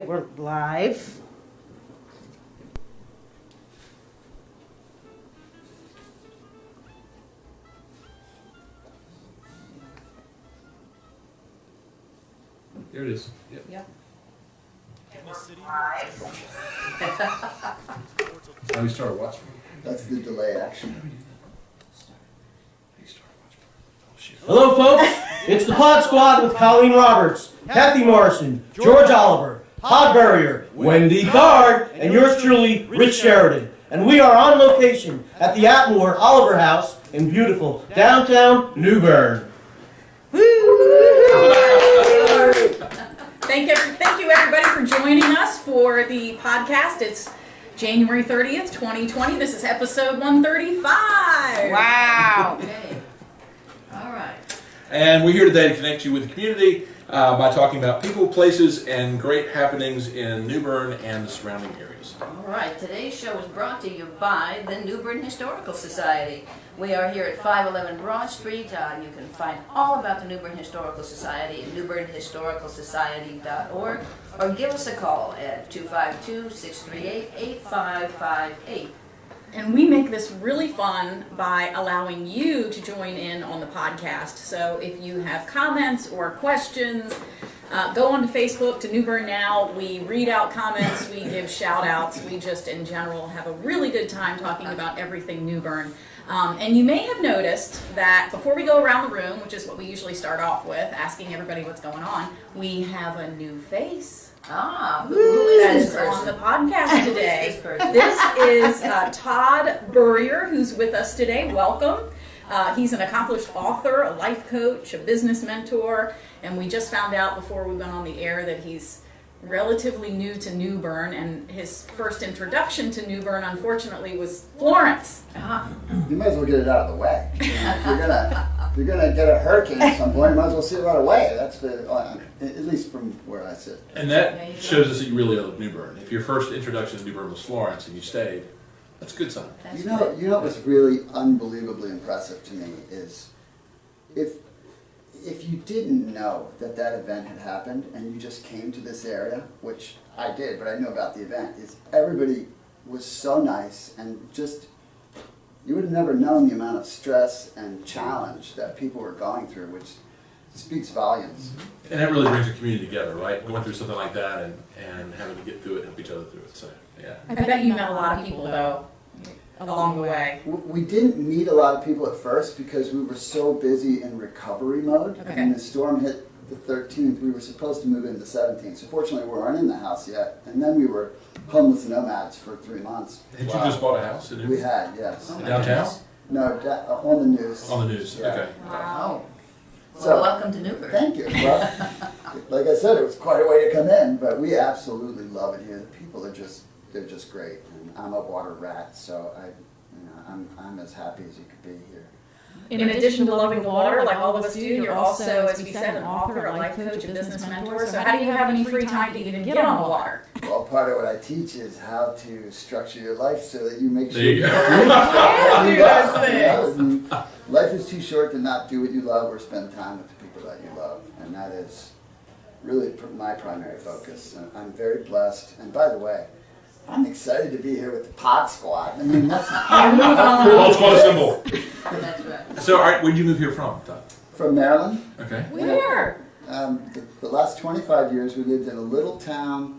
we're live. There it is. Yep. Now we start watching. That's the delay action. Hello, folks. It's the Pod Squad with Colleen Roberts, Kathy Morrison, George Oliver, Todd Burrier, Wendy Card, and yours truly, Rich Sheridan. And we are on location at the Attmore-Oliver House in beautiful downtown New Bern. Thank you everybody for joining us for the podcast. It's January 30th, 2020. This is episode 135. Wow. Okay. All right. And we're here today to connect you with the community by talking about people, places, and great happenings in New Bern and the surrounding areas. All right, today's show is brought to you by the New Bern Historical Society. We are here at 511 Broad Street. You can find all about the New Bern Historical Society at newbernhistoricalsociety.org or give us a call at 252-638-8558. And we make this really fun by allowing you to join in on the podcast. So if you have comments or questions, go on to Facebook to New Bern Now. We read out comments, we give shout outs. We just in general have a really good time talking about everything New Bern. And you may have noticed that before we go around the room, which is what we usually start off with, asking everybody what's going on, we have a new face. Who That is is this on the person? podcast today. Who is this person? This is Todd Burrier, who's with us today. Welcome. He's an accomplished author, a life coach, a business mentor, and we just found out before we went on the air that he's relatively new to New Bern, and his first introduction to New Bern, unfortunately, was Florence. You might as well get it out of the way. If you're gonna get a hurricane at some point, you might as well see it right away. That's at least from where I sit. And that shows us that you really love New Bern. If your first introduction to New Bern was Florence and you stayed, that's a good sign. That's You know what's really unbelievably impressive to me is if you didn't know that event had happened and you just came to this area, which I did, but I knew about the event, is everybody was so nice and just, you would have never known the amount of stress and challenge that people were going through, which speaks volumes. And that really brings a community together, right? Going through something like that and having to get through it, help each other through it. So, yeah. I bet you met a lot of people, though, along the way. We didn't meet a lot of people at first because we were so busy in recovery mode. Okay. And the storm hit the 13th. We were supposed to move in the 17th. So fortunately, we weren't in the house yet. And then we were homeless nomads for 3 months. Had you just bought a house in New We Bern? had, yes. Downtown? No, on the news. On the news, Yeah. okay. Wow. So- Well, welcome to New Bern. Thank you. Well, like I said, it was quite a way to come in, but we absolutely love it here. The people are they're just great. And I'm a water rat, so I'm as happy as you could be here. In addition to loving the water, like all of us do, you're also, as we said, an author, a life coach, a business mentor. So how do you have any free time to even get on the water? Well, part of what I teach is how to structure your life so that you make sure There you go. Do those things. Life is too short to not do what you love or spend time with the people that you love, and that is really my primary focus. And I'm very blessed. And by the way, I'm excited to be here with the Pod Squad. I mean, that's Well, it's quite a symbol. That's right. So, all right, where'd you move here from, Todd? from Maryland. Okay. Where? The last 25 years, we lived in a little town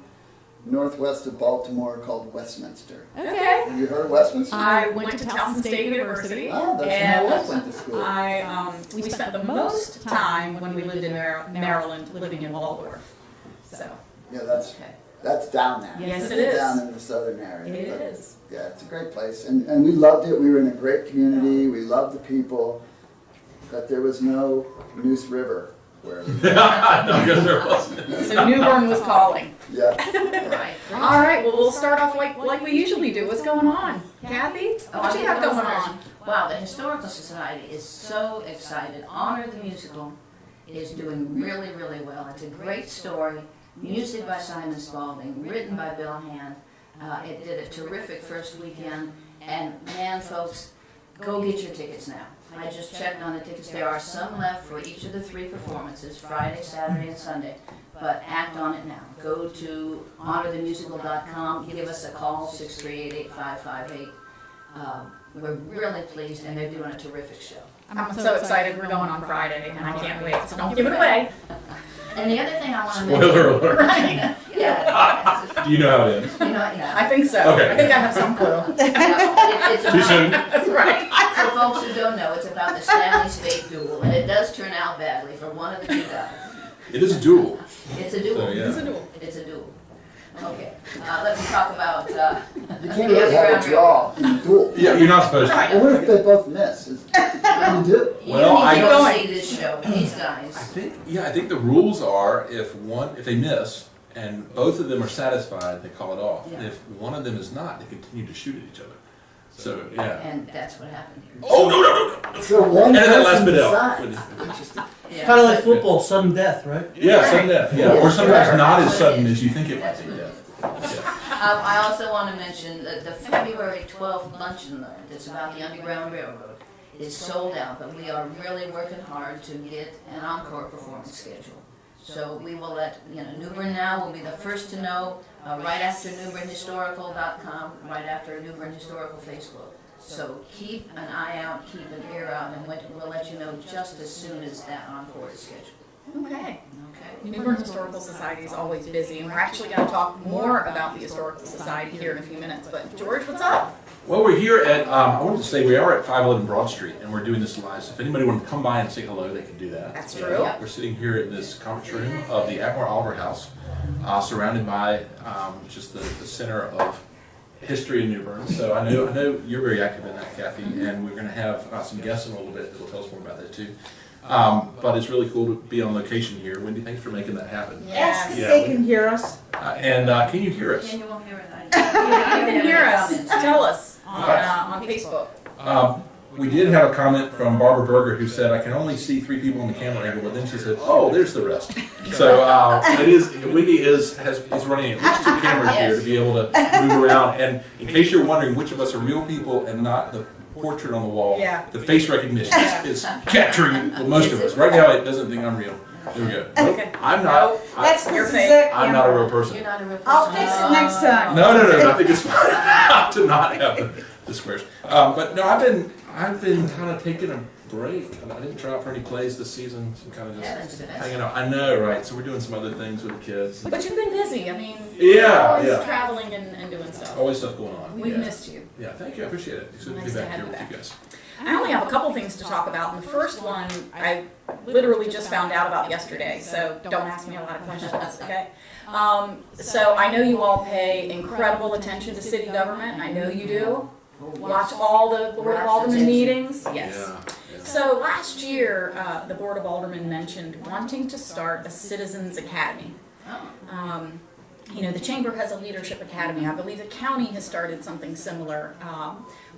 northwest of Baltimore called Westminster. Okay. Have you heard of Westminster? I went to Towson State University, Oh, that's and where I went to school. we spent the most time when we lived in Maryland living in Waldorf. So, Yeah, Okay. that's down there. Yes, it It's is. down in the southern area. it But, is. yeah, it's a great place, and we loved it. We were in a great community. We loved the people, but there was no Neuse River where we No, because there wasn't. So New Bern was calling. Yeah. Right. All right, well, we'll start off like we usually do. What's going on? Kathy? What you have going on? Wow, the Historical Society is so excited. Honor the Musical is doing really, really well. It's a great story. Music by Simon Spalding, written by Bill Hand. It did a terrific first weekend. And man, folks, go get your tickets now. I just checked on the tickets. There are some left for each of the 3 performances, Friday, Saturday, and Sunday. but act on it now. Go to honorthemusical.com, give us a call, 638-8558. We're really pleased, and they're doing a terrific show. I'm so excited. We're going on Friday, and I can't wait. So don't give it away. And the other thing I want to mention... Spoiler alert. Right. Yeah. Do you know how it ends? You know, yeah. I think so. Okay. I think I have some clue. It's Too soon? That's right. For folks who don't know, it's about the Stanley State Duel, and it does turn out badly for one of the two guys. It is a duel. It's a duel. So, yeah. It's a duel. It's a duel. Okay, let me talk about... You can't really have a draw in a duel. Yeah, you're not supposed to. Well, what if they both miss? What do you do? Well, you I need to don't- go see this show, these guys. I think the rules are if they miss and both of them are satisfied, they call it off. Yeah. If one of them is not, they continue to shoot at each other. So yeah. And that's what happened here. Oh no. So one Edit that last person bit out. decides. Yeah. Kind of like football, sudden death, right? Yeah, sudden death. Yeah, or sometimes not as sudden as you think it might That's be. what it Yeah. is. I also want to mention that the February 12th luncheon that's about the Underground Railroad is sold out, but we are really working hard to get an encore performance schedule. So we will let, New Bern Now will be the first to know right after NewBernHistorical.com, right after New Bern Historical Facebook. So keep an eye out, keep an ear out, and we'll let you know just as soon as that encore is scheduled. Okay. Okay? New Bern Historical Society is always busy, and we're actually going to talk more about the Historical Society here in a few minutes. But George, what's up? Well, we're here at, I wanted to say we are at 511 Broad Street, and we're doing this live. So if anybody wanted to come by and say hello, they can do that. That's true. We're sitting here in this conference room of the Attmore-Oliver House, surrounded by just the center of history in New Bern. So I know you're very active in that, Kathy, and we're going to have some guests in a little bit that will tell us more about that too. But it's really cool to be on location here. Wendy, thanks for making that happen. Yes, Yeah, they we- can hear us. And can you hear us? Can you all hear it? You can hear us. Tell us on Facebook. We did have a comment from Barbara Berger who said, "I can only see 3 people on the camera angle," but then she said, "Oh, there's the rest." So Wendy is running at least 2 cameras here to be able to move around. And in case you're wondering which of us are real people and not the portrait on the wall, Yeah. the face recognition is capturing most of us. Right now, it doesn't think I'm real. There we go. Nope, Okay. I'm not. That's Your this face. is it. I'm not a real person. You're not a real person. I'll fix it next time. No. I think it's fine to not have the squares. But no, I've been kind of taking a break. I didn't try out for any plays this season. So I'm kind of Yeah, that's just the best. hanging out. I know, right? So we're doing some other things with the kids. But you've been busy. I mean, Yeah, always yeah. traveling and doing stuff. Always stuff going on. We've yeah. missed you. Yeah, thank you. I appreciate it. It's good to Nice be to back have here you with back. you guys. I only have a couple things to talk about, and the first one I literally just found out about yesterday, so don't ask me a lot of questions, okay? So I know you all pay incredible attention to city government, and I know you do. Watch all the Board of Aldermen meetings. Yes. Yeah. So last year, the Board of Aldermen mentioned wanting to start a Citizens Academy. The Chamber has a leadership academy. I believe the county has started something similar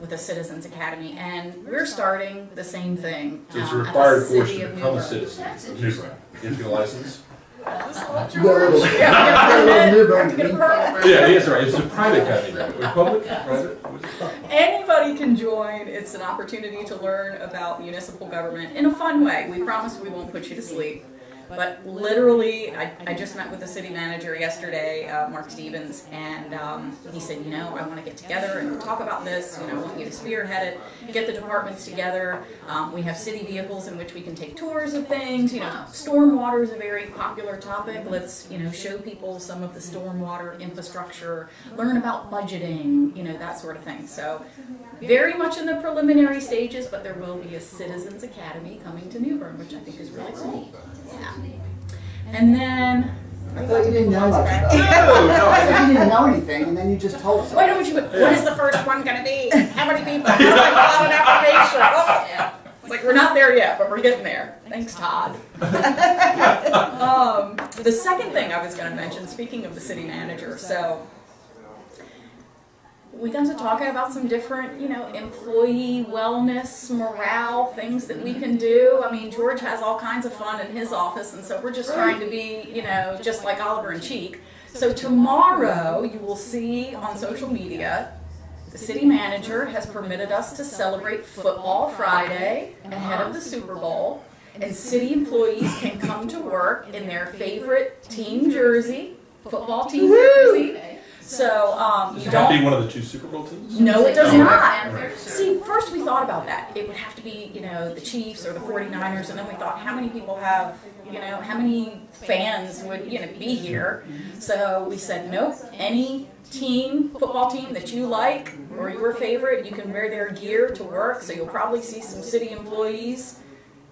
with a Citizens Academy, and we're starting the same thing. So it's a at the required course city to of New become a Bern. citizen of New Bern. You have to get a license. You got a little, Yeah, we have to New get a Bern permit. Yeah, yes, right. It's a private academy. Right? We're public, private. Anybody can join. It's an opportunity to learn about municipal government in a fun way. We promise we won't put you to sleep. But literally, I just met with the city manager yesterday, Mark Stevens, and he said, I want to get together and talk about this. I want you to spearhead it, get the departments together. We have city vehicles in which we can take tours of things. Stormwater is a very popular topic. Let's, show people some of the stormwater infrastructure, learn about budgeting, that sort of thing. So very much in the preliminary stages, but there will be a Citizens Academy coming to New Bern, which I think is really cool. Yeah. And then I thought you didn't know much about it. No, I thought you didn't know anything, and then you just told us. Why don't you? What is the first one going to be? How many people? How do I fill out an application? Oh. Yeah. It's like we're not there yet, but we're getting there. Thanks, Todd. The second thing I was going to mention, speaking of the city manager, so we got to talking about some different, employee wellness, morale, things that we can do. I mean, George has all kinds of fun in his office, and so we're just trying to be, just like Oliver and Cheek. So tomorrow, you will see on social media, the city manager has permitted us to celebrate Football Friday ahead of the Super Bowl. and city employees can come to work in their favorite team jersey, football team jersey. So Does you it have to be don't. one of the 2 Super Bowl teams? No, it does No. not. See, first we thought about that. It would have to be, the Chiefs or the 49ers, and then we thought, how many people have, how many fans would, be here? So we said, nope, any football team that you like or your favorite, you can wear their gear to work. So you'll probably see some city employees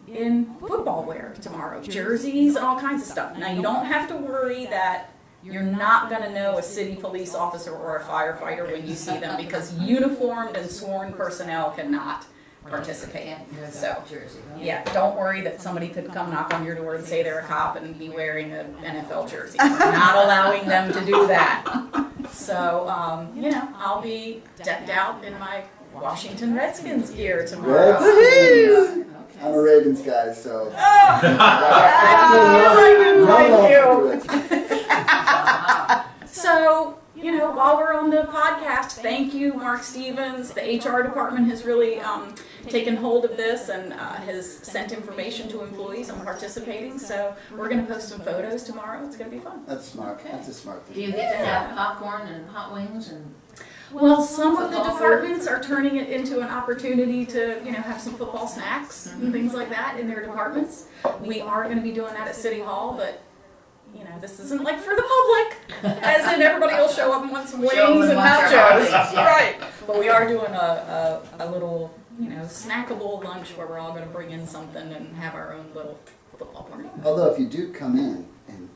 in football wear tomorrow, jerseys and all kinds of stuff. Now you don't have to worry that you're not going to know a city police officer or a firefighter when you see them, because uniformed and sworn personnel cannot participate. So, yeah, don't worry that somebody could come knock on your door and say they're a cop and be wearing an NFL jersey. We're not allowing them to do that. So, I'll be decked out in my Washington Redskins gear tomorrow. Woohoo! I'm a Ravens guy, so. So, while we're on the podcast, thank you, Mark Stevens. The HR department has really taken hold of this and has sent information to employees on participating. So we're going to post some photos tomorrow. It's going to be fun. That's smart. That's a smart Do thing. you get to have popcorn and hot wings and? Well, some of the departments are turning it into an opportunity to, have some football snacks and things like that in their departments. We are going to be doing that at City Hall, but this isn't like for the public, as in everybody will show up and want some wings and nachos. Right. But we are doing a little, snackable lunch where we're all going to bring in something and have our own little football party. Although if you do come in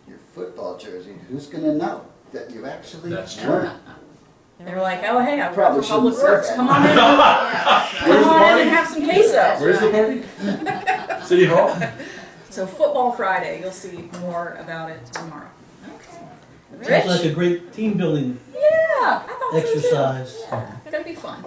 your football jersey, who's going to know that you actually won? They're like, oh, hey, I work Probably for Public shouldn't say Works. that. Come on in. Come on in and have some queso. Where's the party? City Hall? So Football Friday, you'll see more about it tomorrow. Sounds Rich? like a great team building Yeah, I thought exercise. so too. It's gonna be fun.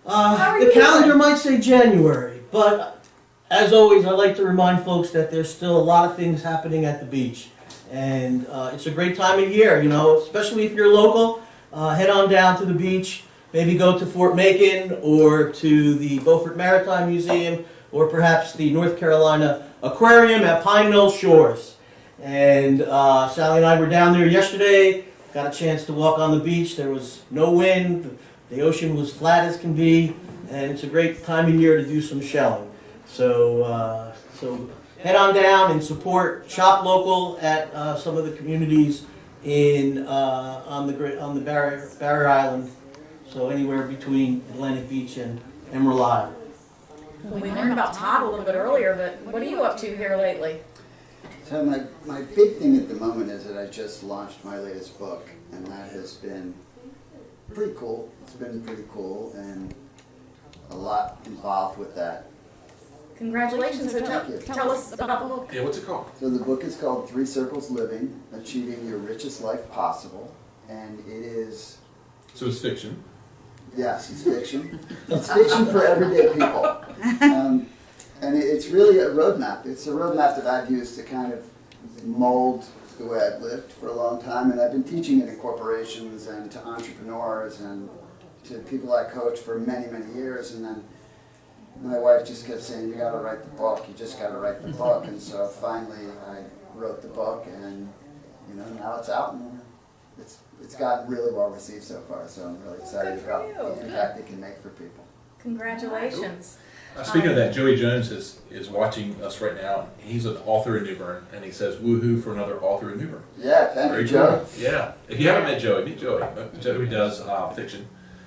The calendar might say January, but as always, I like to remind folks that there's still a lot of things happening at the beach. And it's a great time of year, especially if you're local. Head on down to the beach, maybe go to Fort Macon or to the Beaufort Maritime Museum, or perhaps the North Carolina Aquarium at Pine Mill Shores. And Sally and I were down there yesterday, got a chance to walk on the beach. There was no wind, the ocean was flat as can be, and it's a great time of year to do some shelling. So head on down and shop local at some of the communities on the Barrier Island, so anywhere between Atlantic Beach and Emerald Isle. We learned about Todd a little bit earlier, but what are you up to here lately? So my big thing at the moment is that I just launched my latest book, and that has been pretty cool. It's been pretty cool, and a lot involved with that. Congratulations. So Thank you. tell us about the book. Yeah, what's it called? So the book is called 3 Circles Living, Achieving Your Richest Life Possible, and it is, So it's fiction. yes, it's fiction. It's fiction for everyday people. And it's really a roadmap. It's a roadmap that I've used to kind of mold the way I've lived for a long time, and I've been teaching it in corporations and to entrepreneurs and to people I coach for many, many years, and then my wife just kept saying, you gotta write the book, you just gotta write the book, and so finally I wrote the book, and now it's out, and it's gotten really well received so far, so I'm really excited Good for about you. the impact it can make for people. Congratulations. Speaking of that, Joey Jones is watching us right now. He's an author in New Bern, and he says, woohoo for another author in New Bern. Yeah, thank you, Very Joe. cool. Yeah. If you haven't met Joey, meet Joey. Joey does fiction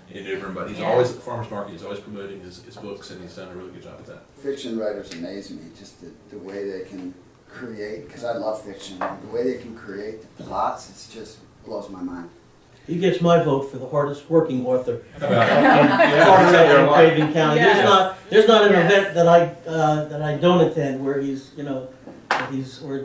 in New Bern, but he's always at the farmer's market. He's always promoting his books, and he's done a really good job at that. Fiction writers amaze me, just the way they can create, because I love fiction, the way they can create the plots, it just blows my mind. He gets my vote for the hardest working author How about in Craven County. Yes. There's not an Yes. event that I don't attend where or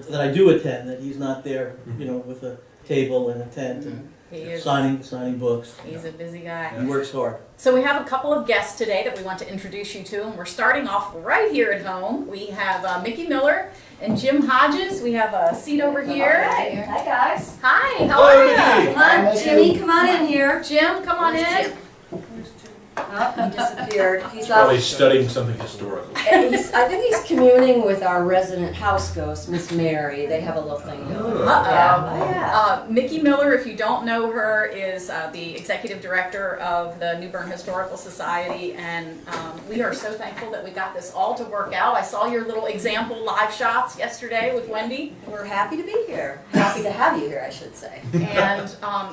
that I do attend that he's not there, with a table and a tent and He is. signing books. He's a busy guy. He works hard. So we have a couple of guests today that we want to introduce you to, and we're starting off right here at home. We have Mickey Miller and Jim Hodges. We have a seat over here. Hi guys. Hi, how are you? Come on, Jimmy, come on in here. Jim, come on in. Oh, he disappeared. He's Probably off. studying something historical. And I think he's communing with our resident house ghost, Miss Mary. They have a little thing going. Mickey Miller, if you don't know her, is the executive director of the New Bern Historical Society, and we are so thankful that we got this all to work out. I saw your little example live shots yesterday with Wendy. We're happy to be here. Happy to have you here, I should say. And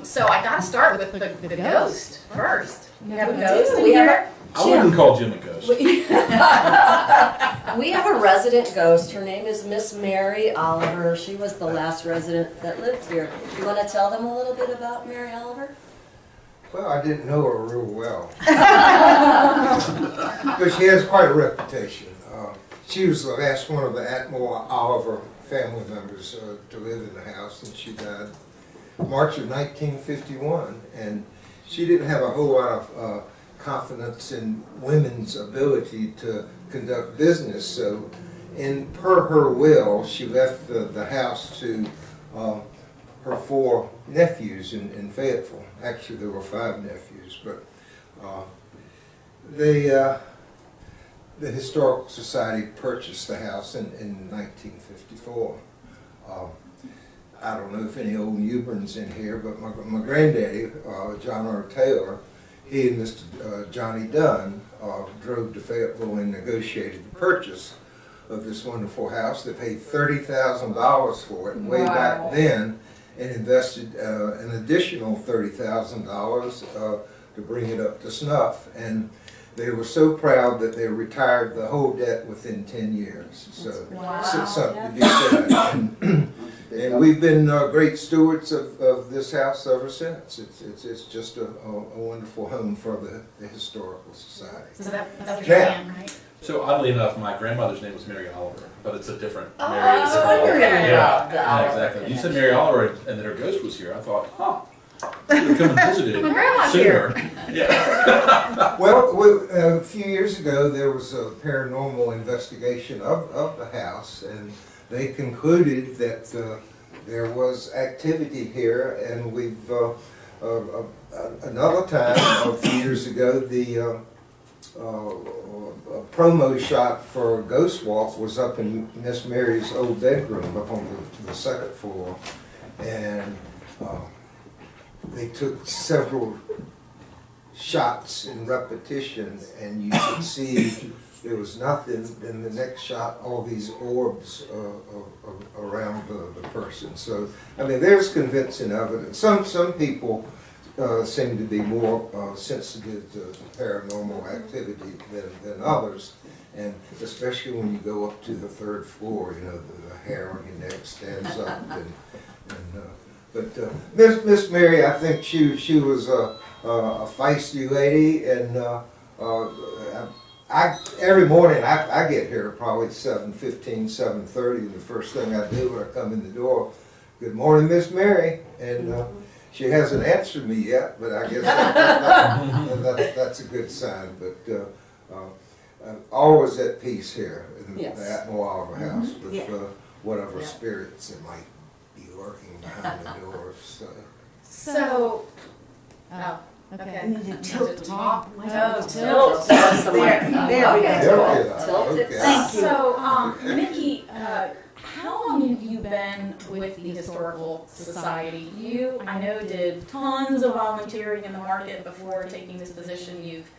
so I got to start with the ghost first. We have a ghost in We have here. I wouldn't call Jim a ghost. We have a resident ghost. Her name is Miss Mary Oliver. She was the last resident that lived here. You want to tell them a little bit about Mary Oliver? Well, I didn't know her real well. But she has quite a reputation. She was the last one of the Attmore-Oliver family members to live in the house, and she died March of 1951. And she didn't have a whole lot of confidence in women's ability to conduct business, so per her will, she left the house to her 4 nephews in Fayetteville. Actually, there were 5 nephews, but the Historical Society purchased the house in 1954. I don't know if any old Newberns in here, but my granddaddy, John R. Taylor, he and Mr. Johnny Dunn drove to Fayetteville and negotiated the purchase of this wonderful house. They paid $30,000 for it way back then, and invested an additional $30,000 to bring it up to snuff. And they were so proud that they retired the whole debt within 10 years. So something to be said. And we've been great stewards of this house ever since. It's just a wonderful home for the Historical Society. So that was your plan, right? So oddly enough, my grandmother's name was Mary Oliver, but it's a different Mary. I was wondering about that. Yeah, exactly. You said Mary Oliver, and that her ghost was here. I thought, should have come and visited My grandma's sooner. Yeah. Well, a few years ago, there was a paranormal investigation of the house, and they concluded that there was activity here, and we've another time a few years ago, the promo shot for Ghost Walk was up in Miss Mary's old bedroom up on the second floor, and they took several shots in repetition, and you could see there was nothing. In the next shot, all these orbs around the person. So, I mean, there's convincing evidence. Some people seem to be more sensitive to paranormal activity than others, and especially when you go up to the 3rd floor, you know, the hair on your neck stands up. But Miss Mary, I think she was a feisty lady, and every morning I get here probably 7:15, 7:30, and the first thing I do when I come in the door, "Good morning, Miss Mary," and she hasn't answered me yet, but I guess that's a good sign. But I'm always at peace here in the Attmore-Oliver House with whatever spirits that might be lurking behind the doors. So, okay. Tilt the top. Tilt. There we go. Tilt it. Thank you. So, Mickey, how long have you been with the Historical Society? You, I know, did tons of volunteering in the market before taking this position. You've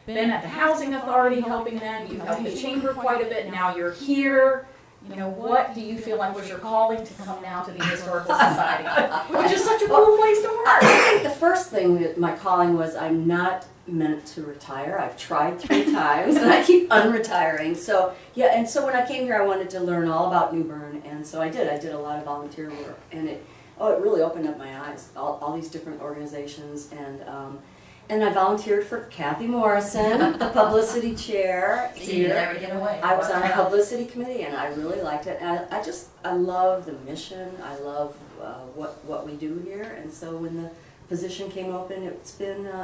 been at the Housing Authority helping them. You've helped the Chamber quite a bit. Now you're here. You know, what do you feel like was your calling to come now to the Historical Society? Which is such a cool place to work. I think the first thing that my calling was, I'm not meant to retire. I've tried 3 times and I keep unretiring. So yeah, and so when I came here, I wanted to learn all about New Bern, and so I did. I did a lot of volunteer work, and it really opened up my eyes. All these different organizations, and I volunteered for Kathy Morrison, the publicity chair You here. never get away. I was on a publicity committee, and I really liked it. And I love the mission. I love what we do here. And so when the position came open,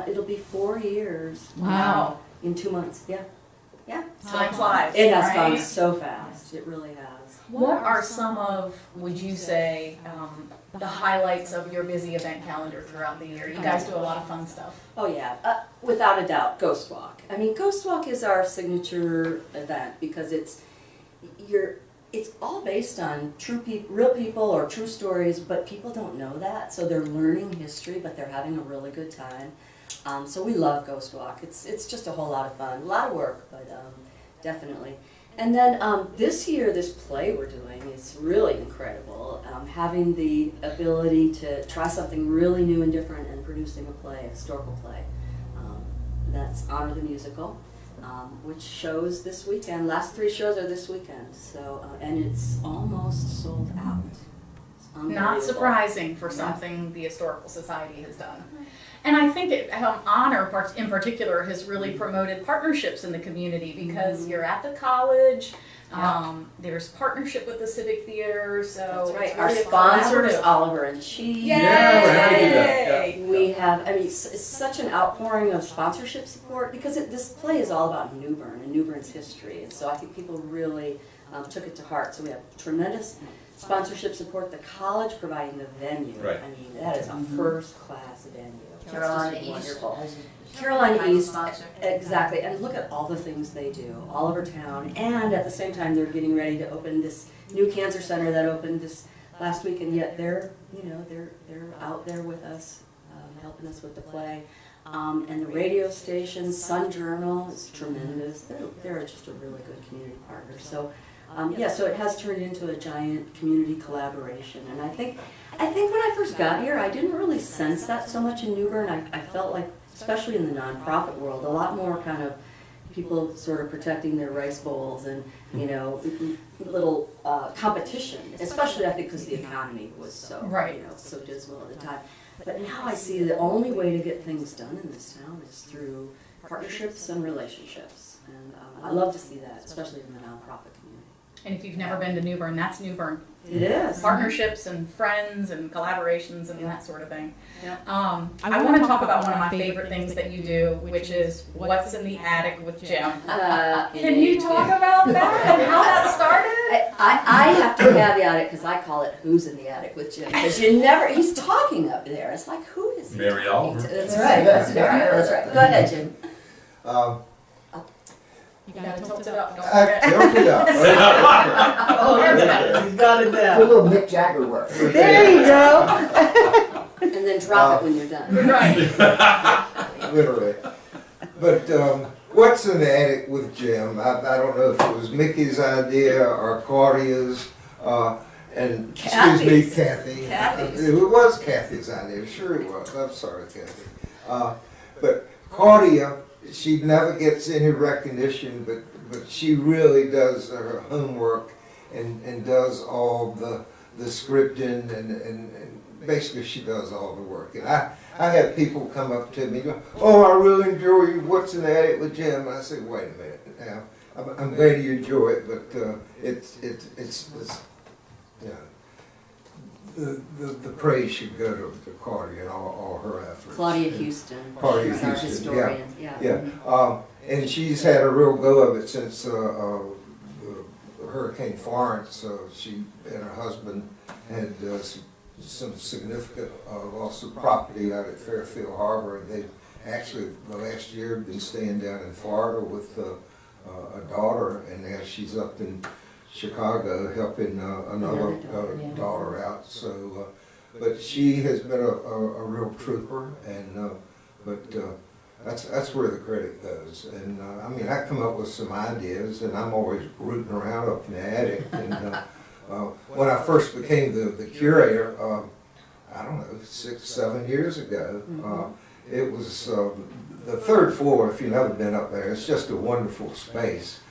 it'll be 4 years. Wow. In 2 months, yeah. Yeah. Time flies. It has right? gone so fast. It really has. What are some of, would you say, the highlights of your busy event calendar throughout the year? You guys do a lot of fun stuff. Oh yeah, without a doubt, Ghost Walk. I mean, Ghost Walk is our signature event because it's all based on real people or true stories, but people don't know that, so they're learning history, but they're having a really good time. So we love Ghost Walk. It's just a whole lot of fun, a lot of work, but definitely. And then this year, this play we're doing is really incredible. Having the ability to try something really new and different and producing a play, a historical play. That's Honor the Musical, which shows this weekend. Last 3 shows are this weekend. So and it's almost sold out. It's Not unbelievable. surprising for something the Historical Society has done. And I think Honor in particular has really promoted partnerships in the community because you're at the college, there's partnership with the Civic Theater, so That's right. it's Our really sponsor is collaborative. Oliver and Cheese. Yay! Yeah, we're happy to do that. Yeah. We have, I mean, it's such an outpouring of sponsorship support because this play is all about New Bern and New Bern's history. And so I think people really took it to heart. So we have tremendous sponsorship support. The college providing the venue. Right. I mean, that is a first-class venue. Carolina It's just East. wonderful. as a Carolina prime East, sponsor. exactly, and look at all the things they do all over town, and at the same time they're getting ready to open this new cancer center that opened this last week, and yet they're out there with us, helping us with the play, and the radio station, Sun Journal is tremendous. They're just a really good community partner. So. So it has turned into a giant community collaboration, and I think when I first got here, I didn't really sense that so much in New Bern. I felt like, especially in the nonprofit world, a lot more kind of people sort of protecting their rice bowls and little competition. Especially I think because the economy was so so dismal at the time. But now I see the only way to get things done in this town is through partnerships and relationships, and I love to see that, especially in the nonprofit community. And if you've never been to New Bern, that's New Bern. It is. Partnerships and friends and collaborations and that sort of thing. Yeah. I want to talk about one of my favorite things that you do, which is What's in the Attic with Jim. Can you talk about that and how that started? I have to caveat it because I call it Who's in the Attic with Jim, because he's talking up there. It's like, who is he Mary talking Oliver. to? That's right. That's right. Go ahead, Jim. You gotta tilt it up. Don't I forget. tilted up. He's got it A down. little Mick Jagger work. There you go. And then drop it when you're done. Right. Literally. But what's in the attic with Jim? I don't know if it was Mickey's idea or Claudia's, and Kathy's. Kathy. Kathy's. It was Kathy's idea. Sure it was. I'm sorry, Kathy. But Claudia, she never gets any recognition, but she really does her homework and does all the scripting and basically she does all the work. And I have people come up to me and go, "Oh, I really enjoy What's in the Attic with Jim." And I say, "Wait a minute now. I'm glad you enjoy it, but it's you know, the praise should go to Claudia and all her efforts." Claudia Houston. Claudia She's our Houston, historian. Yeah, and she's had a real go of it since Hurricane Florence. She and her husband had some significant loss of property out at Fairfield Harbor, and they actually the last year been staying down in Florida with a daughter, and now she's up in Chicago helping another daughter out. So, but she has been a real trooper, and that's where the credit goes. And I mean, I come up with some ideas, and I'm always rooting around up in the attic. And when I first became the curator, I don't know, 6-7 years ago, it was the third floor. If you've never been up there, it's just a wonderful space.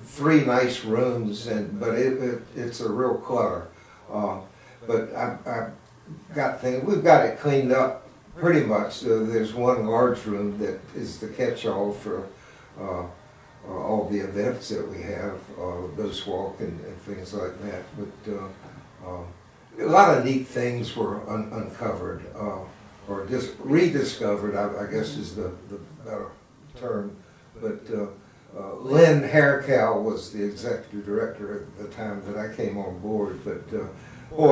3 nice rooms, but it's a real clutter. But I got things. We've got it cleaned up pretty much. So there's one large room that is the catch-all for all the events that we have, Ghost Walk and things like that. But a lot of neat things were uncovered or just rediscovered, I guess is the better term. But Lynn Haircow was the executive director at the time that I came on board, but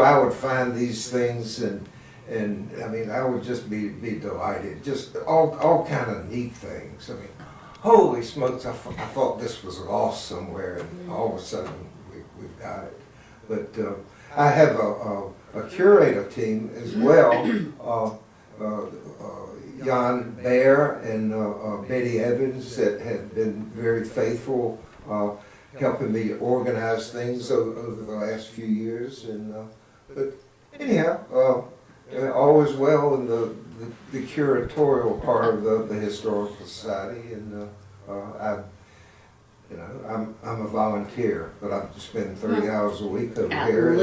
I would find these things and I mean, I would just be delighted. Just all kind of neat things. I mean, holy smokes, I thought this was lost somewhere, and all of a sudden we've got it. But I have a curator team as well. Jan Baer and Betty Evans that have been very faithful, helping me organize things over the last few years. And but anyhow, all is well in the curatorial part of the Historical Society, and I'm a volunteer, but I spend 30 hours a week over here.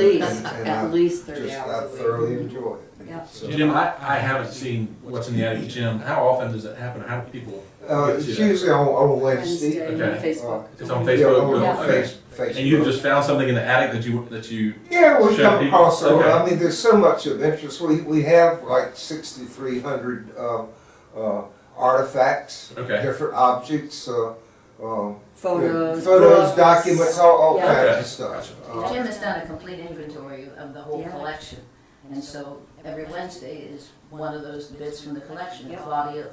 At least 30 hours I thoroughly enjoy it. Yeah. So, Jim, I haven't seen What's in the Attic, Jim. How often does it happen? How do people get it's to that? usually on Wednesday. Okay. Facebook. It's on Facebook? Yeah, Okay. Facebook. And you just found something in the attic that you Yeah, we show come people? across it. Okay. I mean, there's so much of interest. We have like 6,300 artifacts, Okay. different objects, Photos, photos, books. documents, all Yeah. kinds Okay. of stuff. Jim has done a complete inventory of the whole Yeah. collection, and so every Wednesday is one of those bits from the collection. Yeah. Claudia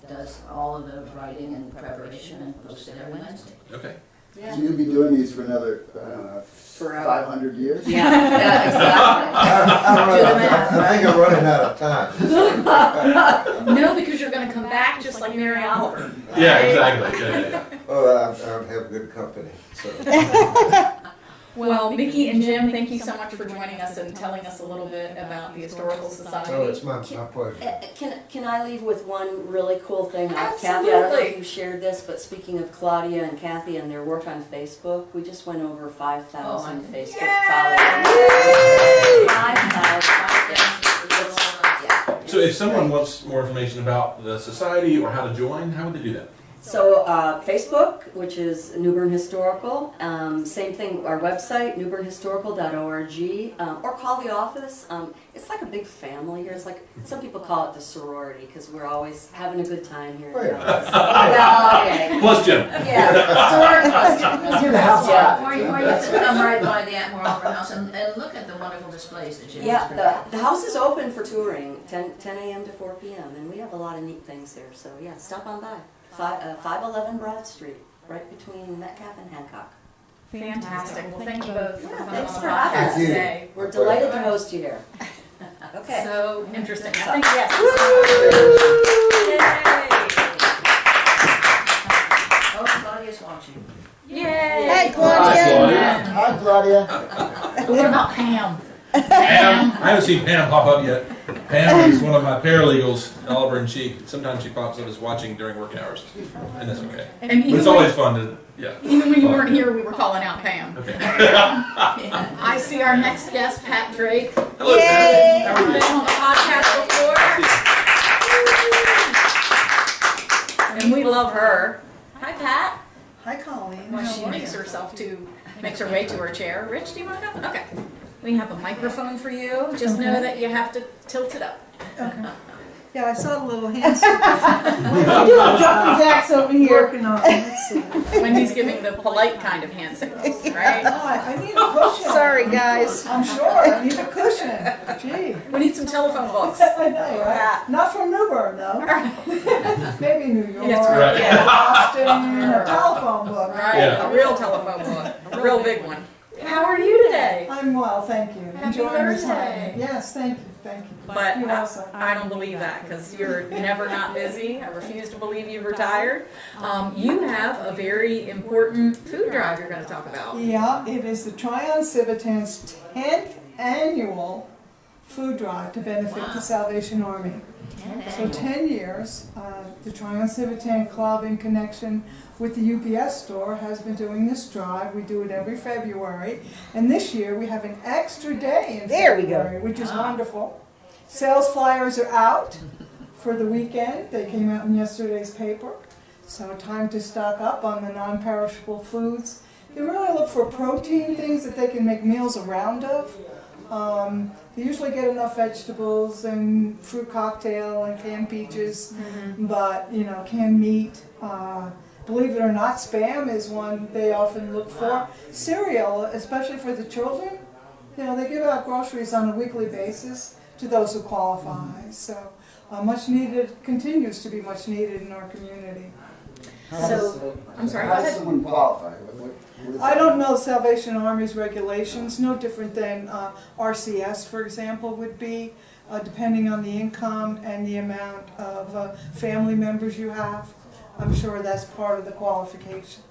does all of the writing and preparation and posts it every Wednesday. Okay. Yeah. So you'll be doing these for another, Forever. 500 years? Yeah, exactly. I think I'm running out of time. No, because you're going to come back just like Mary Oliver. Yeah, exactly. Yeah. Oh, I have good company. So. Well, Mickey and Jim, thank you so much for joining us and telling us a little bit about the Historical Society. Oh, it's my pleasure. Can I leave with one really cool thing? Kathy, I don't know Absolutely. if you shared this, but speaking of Claudia and Kathy and their work on Facebook, we just went over 5,000 Facebook followers. 5,000. So if someone wants more information about the society or how to join, how would they do that? So Facebook, which is New Bern Historical, same thing, our website, newbernhistorical.org, or call the office. It's like a big family here. It's like, some people call it the sorority, because we're always having a good time here. Oh, yeah. Well, okay. Plus Jim. Yeah, sorority plus Jim. Yeah. Or you have to come right by the Attmore-Oliver House and look at the wonderful displays that Jim has Yeah, prepared. the house is open for touring, 10 a.m. to 4 p.m., and we have a lot of neat things there, so yeah, stop on by. 511 Broad Street, right between Metcalf and Hancock. Fantastic. Well, thank you both for coming Thanks on for the having podcast us. today. We're delighted to host you here. Okay. So interesting. I think, yes. Oh, Claudia's watching. Yay! Hey, Claudia. Hi, Claudia. What about Pam? Pam, I haven't seen Pam pop up yet. Pam is one of my paralegals, Oliver and Cheek. Sometimes she pops up as watching during work hours, and that's okay. And But even it's always fun to, yeah. Even when you weren't here, we were calling out Pam. Okay. I see our next guest, Pat Drake. Hello, Pam. How are Been you? on the podcast before, and we love her. Hi, Pat. Hi, Colleen. Well, How she are makes you? makes her way to her chair. Rich, do you want to come? Okay. We have a microphone for you. Just know that you have to tilt it up. Okay. Yeah, I saw the little hands. I'm doing jumping jacks over here. Working on it. Let's see. Wendy's giving the polite kind of hand signals, right? Oh, I need a cushion. Sorry, guys. I'm sure. I need a cushion. Gee. We need some telephone books. I know, right? Not from New Bern, though. Maybe New York. Yes, right. Yeah. Boston. A telephone book. Right, Yeah. a real telephone book, a real big one. How are you today? I'm well, thank you. Happy Enjoying this Thursday. time. Yes, thank you. Thank you. But You also. I don't believe that because you're never not busy. I refuse to believe you've retired. You have a very important food drive you're going to talk about. Yeah, it is the Tryon Civitan's 10th annual food drive to benefit the Salvation Army. So 10 years, the Tryon Civitan Club in connection with the UPS store has been doing this drive. We do it every February. And this year we have an extra day in There we go. February, which is wonderful. Sales flyers are out for the weekend. They came out in yesterday's paper. So time to stock up on the non-perishable foods. They really look for protein things that they can make meals around of. They usually get enough vegetables and fruit cocktail and canned peaches, but canned meat. believe it or not, spam is one they often look for. Cereal, especially for the children, you know, they give out groceries on a weekly basis to those who qualify. So much needed, continues to be much needed in our community. So, I'm sorry, go How does ahead. someone qualify? What is I that? don't know Salvation Army's regulations, no different than RCS, for example, would be, depending on the income and the amount of family members you have. I'm sure that's part of the qualification.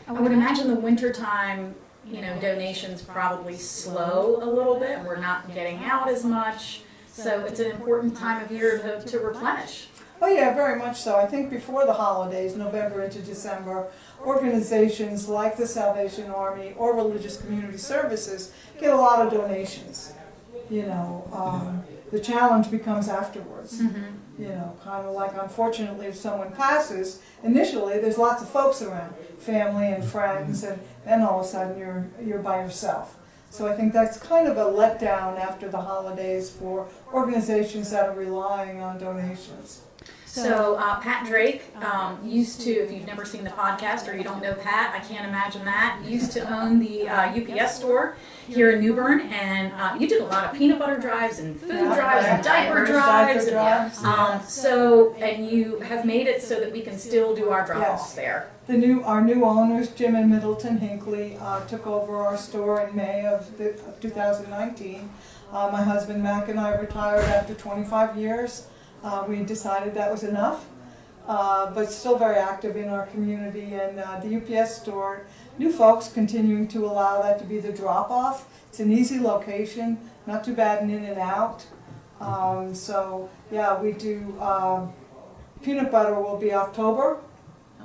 I would imagine the winter time, you know, donations probably slow a little bit. We're not getting out as much, so it's an important time of year to replenish. Oh yeah, very much so. I think before the holidays, November into December, organizations like the Salvation Army or Religious Community Services get a lot of donations. You know, the challenge becomes afterwards. You know, kind of like, unfortunately, if someone passes, initially there's lots of folks around, family and friends, and then all of a sudden you're by yourself. So I think that's kind of a letdown after the holidays for organizations that are relying on donations. So Pat Drake used to, if you've never seen the podcast or you don't know Pat, I can't imagine that, used to own the UPS store here in New Bern, and you did a lot of peanut butter drives and food drives and diaper drives. And you have made it so that we can still do our drop-offs there. Our new owners, Jim and Middleton Hinckley, took over our store in May of 2019. My husband Mac and I retired after 25 years. We decided that was enough, but still very active in our community. And the UPS store, new folks continuing to allow that to be the drop-off. It's an easy location, not too bad in and out. So yeah, we do, peanut butter will be October.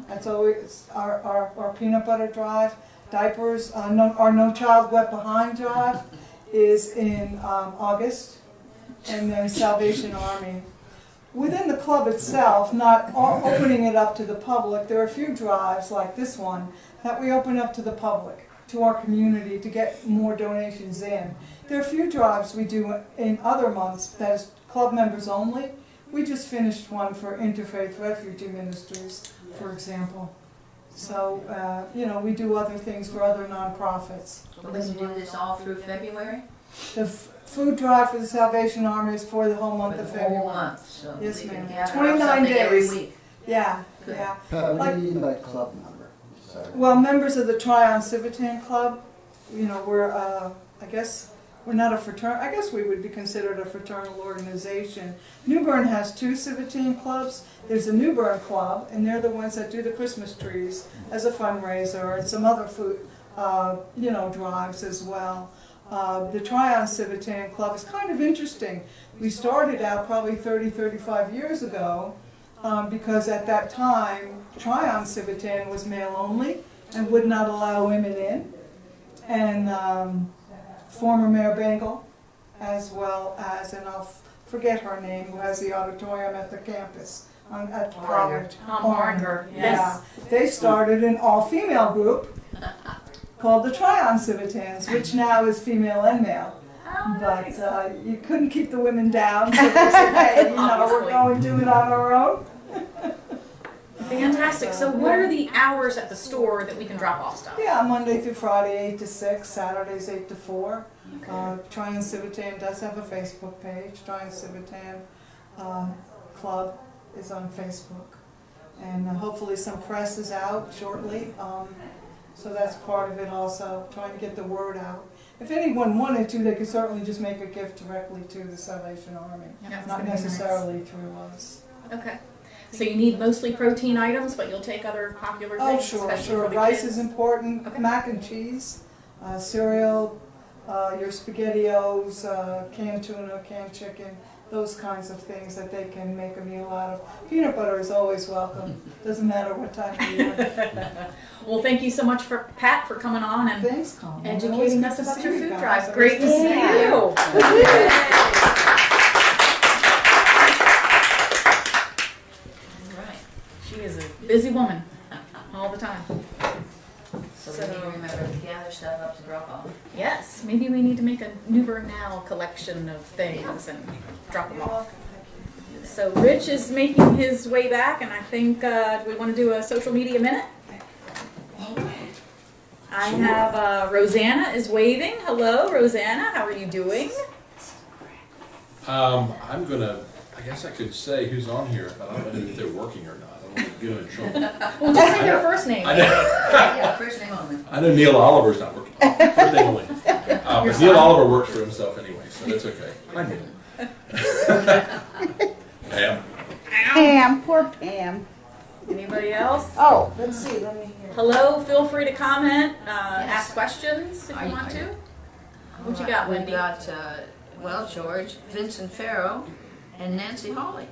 That's always our peanut butter drive. Diapers, our No Child Left Behind drive is in August. And then Salvation Army. Within the club itself, not opening it up to the public, there are a few drives like this one that we open up to the public, to our community, to get more donations in. There are a few drives we do in other months that is club members only. We just finished one for Interfaith Refugee Ministries, for example. So, you know, we do other things for other nonprofits. We're going to do this all through February? The food drive for the Salvation Army is for the whole month For of the whole February. month, so Yes, we can ma'am. gather 29 up something every days. week. Yeah, Good. yeah. Pat, what Like- do you mean by club member? Sorry. Well, members of the Tryon Civitan Club, you know, we're, I guess, we're not a fraternal, I guess we would be considered a fraternal organization. New Bern has 2 Civitan clubs. There's a New Bern Club, and they're the ones that do the Christmas trees as a fundraiser, and some other food, you know, drives as well. The Tryon Civitan Club is kind of interesting. We started out probably 35 years ago, because at that time, Tryon Civitan was male only and would not allow women in. And former Mayor Bengal, as well as, and I'll forget her name, who has the auditorium at the campus, at college. Oringer, Yeah. yes. They started an all-female group called the Tryon Civitans, which now is female and male. But you couldn't keep the women down, so they said, hey, you know, we're going to do it on our own. Fantastic. So what are the hours at the store that we can drop off stuff? Yeah, Monday through Friday, 8 to 6, Saturdays, 8 to 4. Tryon Civitan does have a Facebook page. Tryon Civitan Club is on Facebook. And hopefully some press is out shortly. So that's part of it also, trying to get the word out. If anyone wanted to, they could certainly just make a gift directly to the Salvation Army, Yeah, not necessarily through us. Okay. So you need mostly protein items, but you'll take other popular Oh, things, sure, especially sure. for the Rice kids? is important, Okay. mac and cheese, cereal, your SpaghettiOs, canned tuna, canned chicken, those kinds of things that they can make a meal out of. Peanut butter is always welcome, doesn't matter what time of year. Well, thank you so much, Pat, for coming on and Thanks, Colin. educating us Always good to about see your you food guys. drive. Great to see Yeah. you. Right. She is a busy woman all the time. So we need to remember to gather stuff up to drop off. Yes, maybe we need to make a New Bern Now collection of things and drop them off. So Rich is making his way back, and I think do we want to do a social media minute? I have Rosanna is waving. Hello, Rosanna. How are you doing? I'm gonna. I guess I could say who's on here, but I don't know if they're working or not. I don't want to get in trouble. Well, just say your first name. I know. Yeah, first name only. I know Neil Oliver's not working. First name only. But Neil Oliver works for himself anyway, so that's okay. I knew. Pam. Pam, poor Pam. Anybody else? Oh, let's see, let me hear. Hello. Feel free to comment, ask questions if you want to. What you got, Wendy? We got, George, Vincent Farrow, and Nancy Hawley.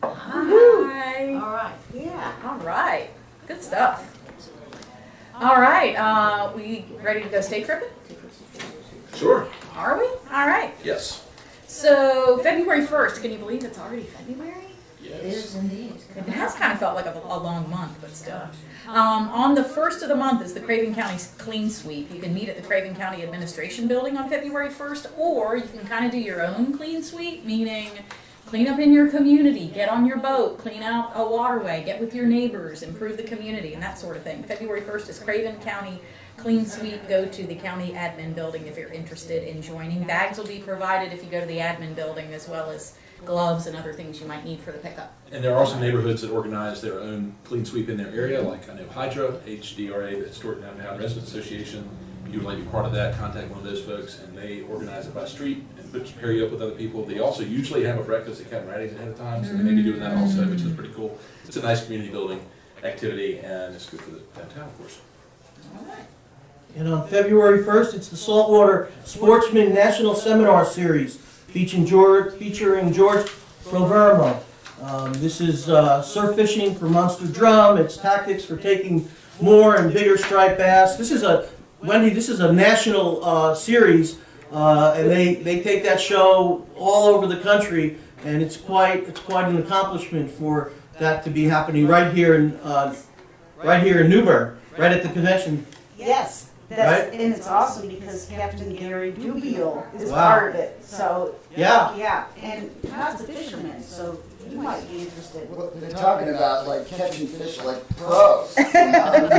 Hi. All right. Yeah. All right. Good stuff. All right. We ready to go state tripping? Sure. Are we? All right. Yes. So February 1st. Can you believe it's already February? It is indeed. It has kind of felt like a long month, but still. On the first of the month is the Craven County Clean Sweep. You can meet at the Craven County Administration Building on February 1st, or you can kind of do your own clean sweep, meaning clean up in your community, get on your boat, clean out a waterway, get with your neighbors, improve the community, and that sort of thing. February 1st is Craven County Clean Sweep. Go to the county admin building if you're interested in joining. Bags will be provided if you go to the admin building, as well as gloves and other things you might need for the pickup. And there are some neighborhoods that organize their own clean sweep in their area, like I know Hydra, HDRA, the Historic Downtown Residents Association. If you would like to be part of that, contact one of those folks, and they organize it by street and pair you up with other people. They also usually have a breakfast at Captain Ratty's ahead of time, so they may be doing that also, which is pretty cool. It's a nice community building activity, and it's good for the downtown, of course. And on February 1st, it's the Saltwater Sportsman National Seminar Series featuring George Provermo. This is surf fishing for monster drum. It's tactics for taking more and bigger striped bass. This is a national series, and they take that show all over the country, and it's quite an accomplishment for that to be happening right here in New Bern, right at the convention. Yes, Right? and it's awesome because Captain Gary Dubio is Wow. part of it, so. Yeah. And Todd's a fisherman, so you might be interested. Well, they're talking about like catching fish like pros. You know?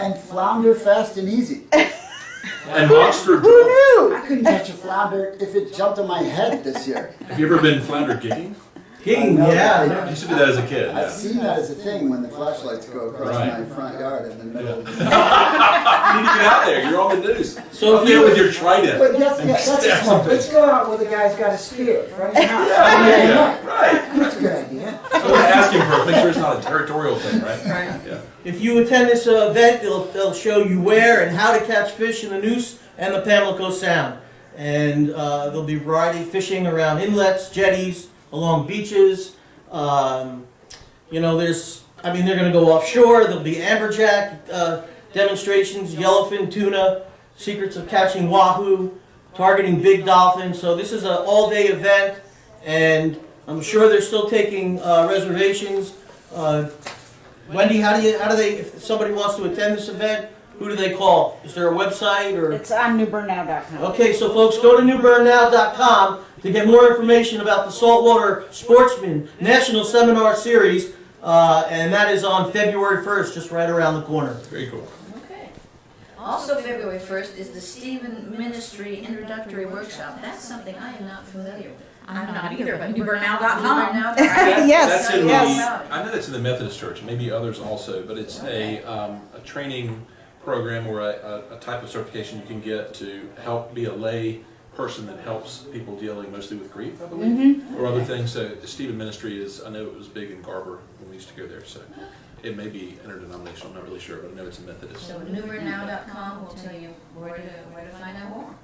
and flounder fast and easy. And monster Who drum. knew? I couldn't catch a flounder if it jumped on my head this year. Have you ever been flounder gigging? King, I know. yeah. I used to do that as a kid. I've Yeah. seen that as a thing when the flashlights go across Right. my front yard in the middle of the You need to get out there. You're on the news. So Up if there you with your trident. But that's and a stab smart. something. Let's go out where the guy's got a spear, right? Yeah, right. That's a good idea. I want to ask him for it. Make sure it's not a territorial thing, right? Right. Yeah. If you attend this event, they'll show you where and how to catch fish in the Neuse and the Pamlico Sound. And there'll be variety of fishing around inlets, jetties, along beaches. They're going to go offshore. There'll be amberjack demonstrations, yellowfin, tuna, secrets of catching wahoo, targeting big dolphins. So this is an all-day event, and I'm sure they're still taking reservations. Wendy, how do they? If somebody wants to attend this event, who do they call? Is there a website or? It's on newburnnow.com. Okay, so folks, go to newburnnow.com to get more information about the Saltwater Sportsman National Seminar Series, and that is on February 1st, just right around the corner. Very cool. Okay. Also February 1st is the Stephen Ministry Introductory Workshop. That's something I am not familiar with. I'm not either, but newburnnow.com. Yes, That's in yes. I know that's in the Methodist Church, maybe others also, but it's a training program or a type of certification you can get to help be a lay person that helps people dealing mostly with grief, I believe, or other things. So the Stephen Ministry is, I know it was big in Garber when we used to go there, so it may be interdenominational, I'm not really sure, but I know it's a Methodist. So newburnnow.com will tell you where to find out more.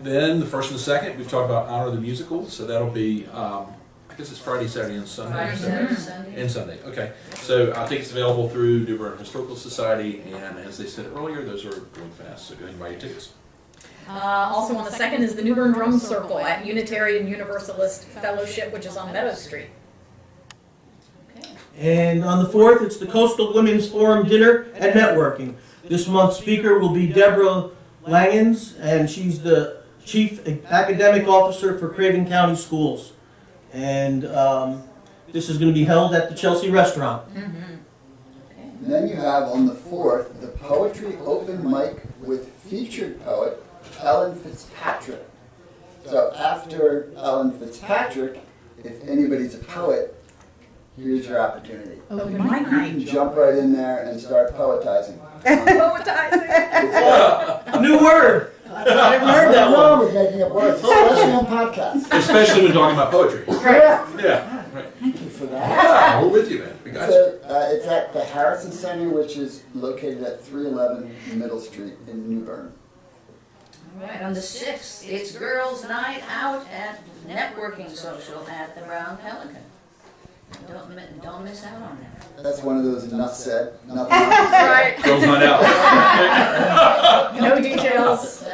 Then the first and the second, we've talked about Honor the Musical, so that'll be, I guess it's Friday, Saturday, and Sunday. Friday, Saturday, Sunday. And Sunday, okay. So I think it's available through New Bern Historical Society, and as they said earlier, those are going fast, so go ahead and buy your tickets. Also on the 2nd is the New Bern Drum Circle at Unitarian Universalist Fellowship, which is on Meadow Street. And on the 4th, it's the Coastal Women's Forum Dinner and Networking. This month's speaker will be Deborah Langens, and she's the Chief Academic Officer for Craven County Schools. And this is going to be held at the Chelsea Restaurant. And then you have on the 4th, the Poetry Open Mic with featured poet Ellen Fitzpatrick. So after Ellen Fitzpatrick, if anybody's a poet, here's your opportunity. Open You mic night. can jump right in there and start poetizing. Poetizing. New word. I haven't heard that Nothing wrong one. with making up words, especially on podcasts. Especially when talking about poetry. Correct. Yeah, right. Thank you for that. Yeah, we're with you, man. We got you. So it's at the Harrison Center, which is located at 311 Middle Street in New Bern. All right, on the 6th, it's Girls' Night Out at Networking Social at the Brown Pelican. Don't miss out on that. That's one of those enough said, nothing. Right. Girls Night Out. No details. So,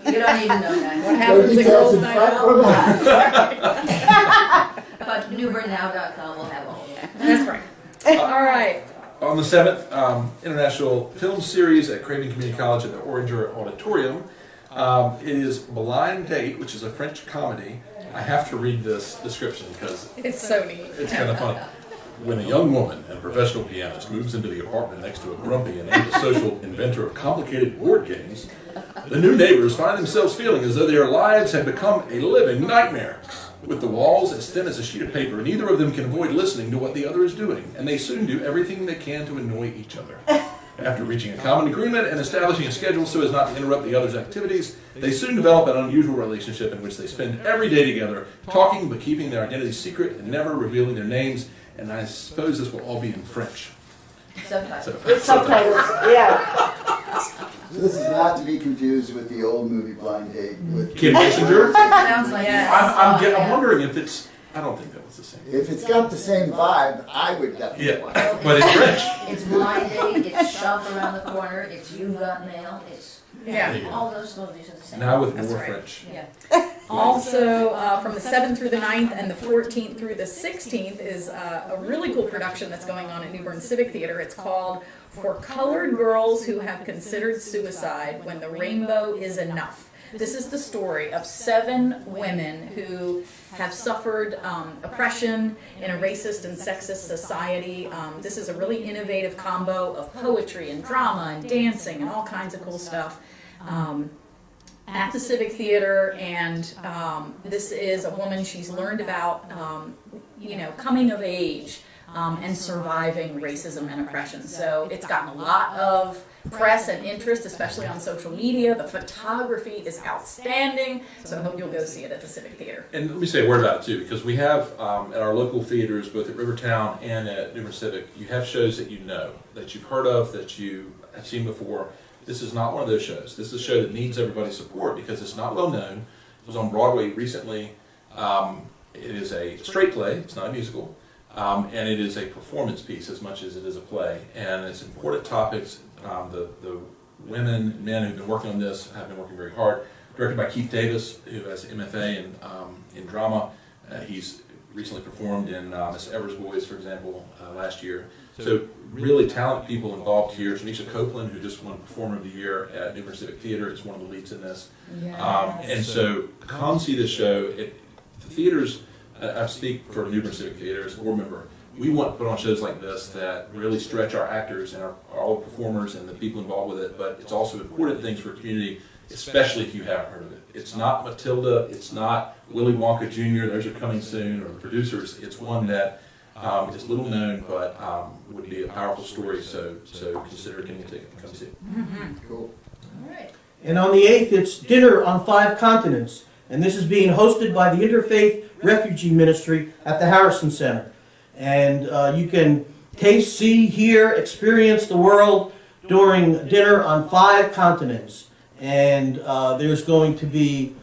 you don't need to know that. What happens at girls' night front or out? behind. But newburnnow.com will have all of that. That's right. All right. On the 7th, International Film Series at Craven Community College at the Oranger Auditorium. It is Blind Date, which is a French comedy. I have to read this description because It's so neat. it's kind of funny. When a young woman and a professional pianist moves into the apartment next to a grumpy and antisocial inventor of complicated board games, the new neighbors find themselves feeling as though their lives have become a living nightmare. With the walls as thin as a sheet of paper, neither of them can avoid listening to what the other is doing, and they soon do everything they can to annoy each other. After reaching a common agreement and establishing a schedule so as not to interrupt the other's activities, they soon develop an unusual relationship in which they spend every day together, talking but keeping their identities secret and never revealing their names. And I suppose this will all be in French. Subtitles. Subtitles, yeah. So this is not to be confused with the old movie Blind Date with Kim Basinger? Sounds like I'm wondering if it's. I don't think that was the same. If it's got the same vibe, I would definitely Yeah, watch it. but it's French. It's Blind Date, it's Shop Around the Corner, it's You Got Mail, it's Yeah. all those movies are the same. Now with That's more right. French. Yeah. Also, from the 7th through the 9th and the 14th through the 16th is a really cool production that's going on at New Bern Civic Theater. It's called For Colored Girls Who Have Considered Suicide When the Rainbow Is Enough. This is the story of 7 women who have suffered oppression in a racist and sexist society. This is a really innovative combo of poetry and drama and dancing and all kinds of cool stuff. At the Civic Theater, and this is a woman, she's learned about, coming of age and surviving racism and oppression. So it's gotten a lot of press and interest, especially on social media. The photography is outstanding, so I hope you'll go see it at the Civic Theater. And let me say a word about it too, because we have at our local theaters, both at Rivertown and at New Bern Civic, you have shows that you know, that you've heard of, that you have seen before. This is not one of those shows. This is a show that needs everybody's support because it's not well known. It was on Broadway recently. It is a straight play. It's not a musical. And it is a performance piece as much as it is a play. And it's important topics. The women and men who've been working on this have been working very hard. Directed by Keith Davis, who has an MFA in drama. He's recently performed in Miss Evers' Boys, for example, last year. So really talented people involved here. Janisha Copeland, who just won Performer of the Year at New Bern Civic Theater, is one of the leads in this. And so come see this show. The theaters, I speak for New Bern Civic Theater as a board member. We want to put on shows like this that really stretch our actors and all the performers and the people involved with it, but it's also important things for a community, especially if you haven't heard of it. It's not Matilda, it's not Willy Wonka Jr., those are coming soon, or the producers. It's one that is little known, but would be a powerful story, so consider getting a ticket and come see it. Cool. All right. And on the 8th, it's Dinner on 5 Continents. And this is being hosted by the Interfaith Refugee Ministry at the Harrison Center. And you can taste, see, hear, experience the world during Dinner on 5 Continents. And there's going to be,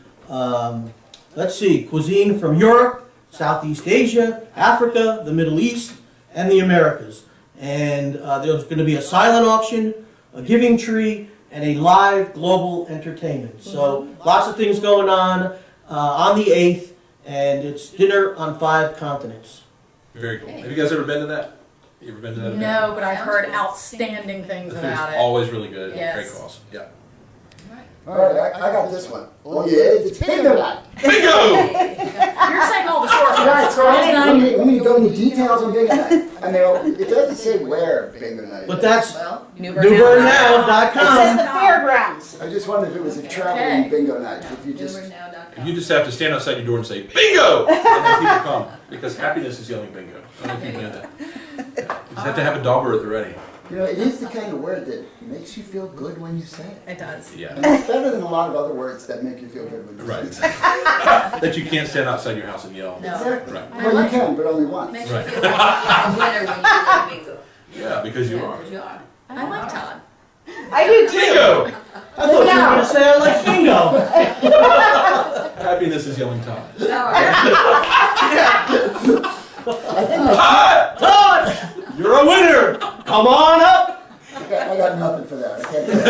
cuisine from Europe, Southeast Asia, Africa, the Middle East, and the Americas. And there's going to be a silent auction, a giving tree, and a live global entertainment. So lots of things going on the 8th, and it's Dinner on 5 Continents. Very cool. Have you guys ever been to that? You ever been to that event? No, but I've heard outstanding things The food's about it. always really good. Yes. Great cost. Yeah. All right, I got this one. Oh yeah, it's bingo night. Bingo! You're saying all the stores. Right, so It's not- we need to go into details on bingo night. I mean, it doesn't say where bingo night is. But that's Well, NewBernNow.com. The fairgrounds. I just wondered if it was a traveling bingo night. If you just NewBernNow.com. You just have to stand outside your door and say, bingo! And then people come. Because happiness is yelling bingo. I don't know if you know that. You just have to have a dauber at the ready. it is the kind of word that makes you feel good when you say it. It does. Yeah. And it's better than a lot of other words that make you feel good when you Right. say it. That you can't stand outside your house and yell. No. Exactly. Right. Well, you can, but only once. Makes you Right. feel like a winner when you play bingo. Yeah, because you are. Because you are. I like Todd. I do too. Bingo! I thought you were going to say I like bingo. Happiness is yelling Todd. All right. Todd, you're a winner. Come on up. I got nothing for that. I can't do it.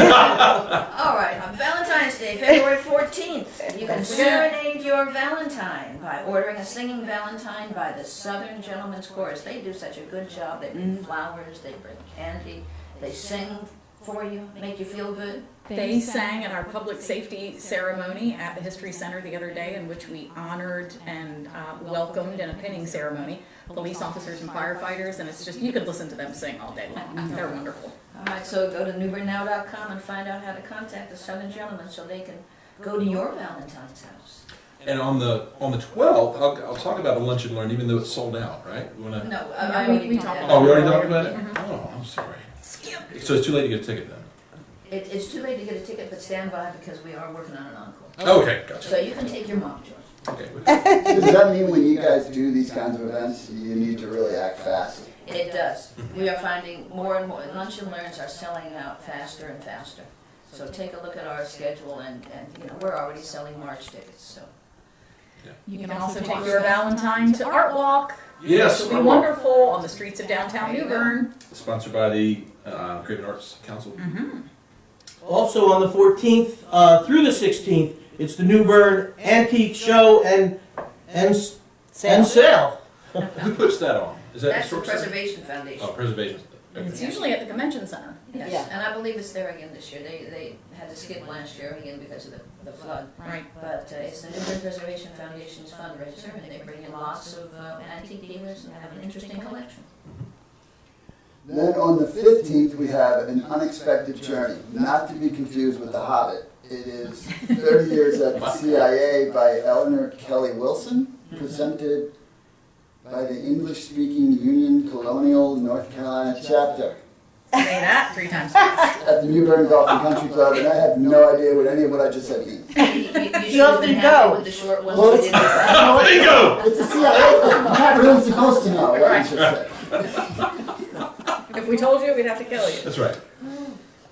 All right, on Valentine's Day, February 14th, you can serenade your Valentine by ordering a singing Valentine by the Southern Gentlemen's Chorus. They do such a good job. They bring flowers, they bring candy, they sing for you, make you feel good. They sang at our public safety ceremony at the History Center the other day, in which we honored and welcomed in a pinning ceremony police officers and firefighters, and it's just, you could listen to them sing all day long. They're wonderful. All right, so go to NewBernNow.com and find out how to contact the Southern Gentlemen so they can go to your Valentine's house. And on the 12th, I'll talk about the lunch and learn, even though it's sold out, right? You wanna? No, we talked about Oh, we already talked about it? Oh, I'm sorry. So it's too late to get a ticket then? It's too late to get a ticket, but stand by because we are working on an encore. Okay, gotcha. So you can take your mom, George. Okay. Does that mean when you guys do these kinds of events, you need to really act fast? It does. We are finding more and more, Lunch and Learns are selling out faster and faster. So take a look at our schedule and we're already selling March tickets, so. You can also take your Valentine to Art Walk. Yes, It'll be Art Walk. wonderful on the streets of downtown New Bern. Sponsored by the Creative Arts Council. Also on the 14th through the 16th, it's the New Bern Antique Show and Sale. Who puts that on? Is that That's the Historic Center? Preservation Foundation. Oh, Preservation. It's usually at the convention center. Yes, Yeah. and I believe it's there again this year. They had to skip last year again because of the flood. Right. But it's the New Bern Preservation Foundation's fundraiser, and they bring in lots of antique dealers and have an interesting collection. Then on the 15th, we have An Unexpected Journey, not to be confused with The Hobbit. It is 30 Years at the CIA by Eleanor Kelly Wilson, presented by the English-speaking Union Colonial North Carolina chapter Say that 3 times fast. at the New Bern Golf and Country Club, and I have no idea what any of what I just said means. You should have been happy with the short ones Well, we did. Bingo! It's a CIA thing. I'm not really supposed to know what I should say. If we told you, we'd have to kill you. That's right.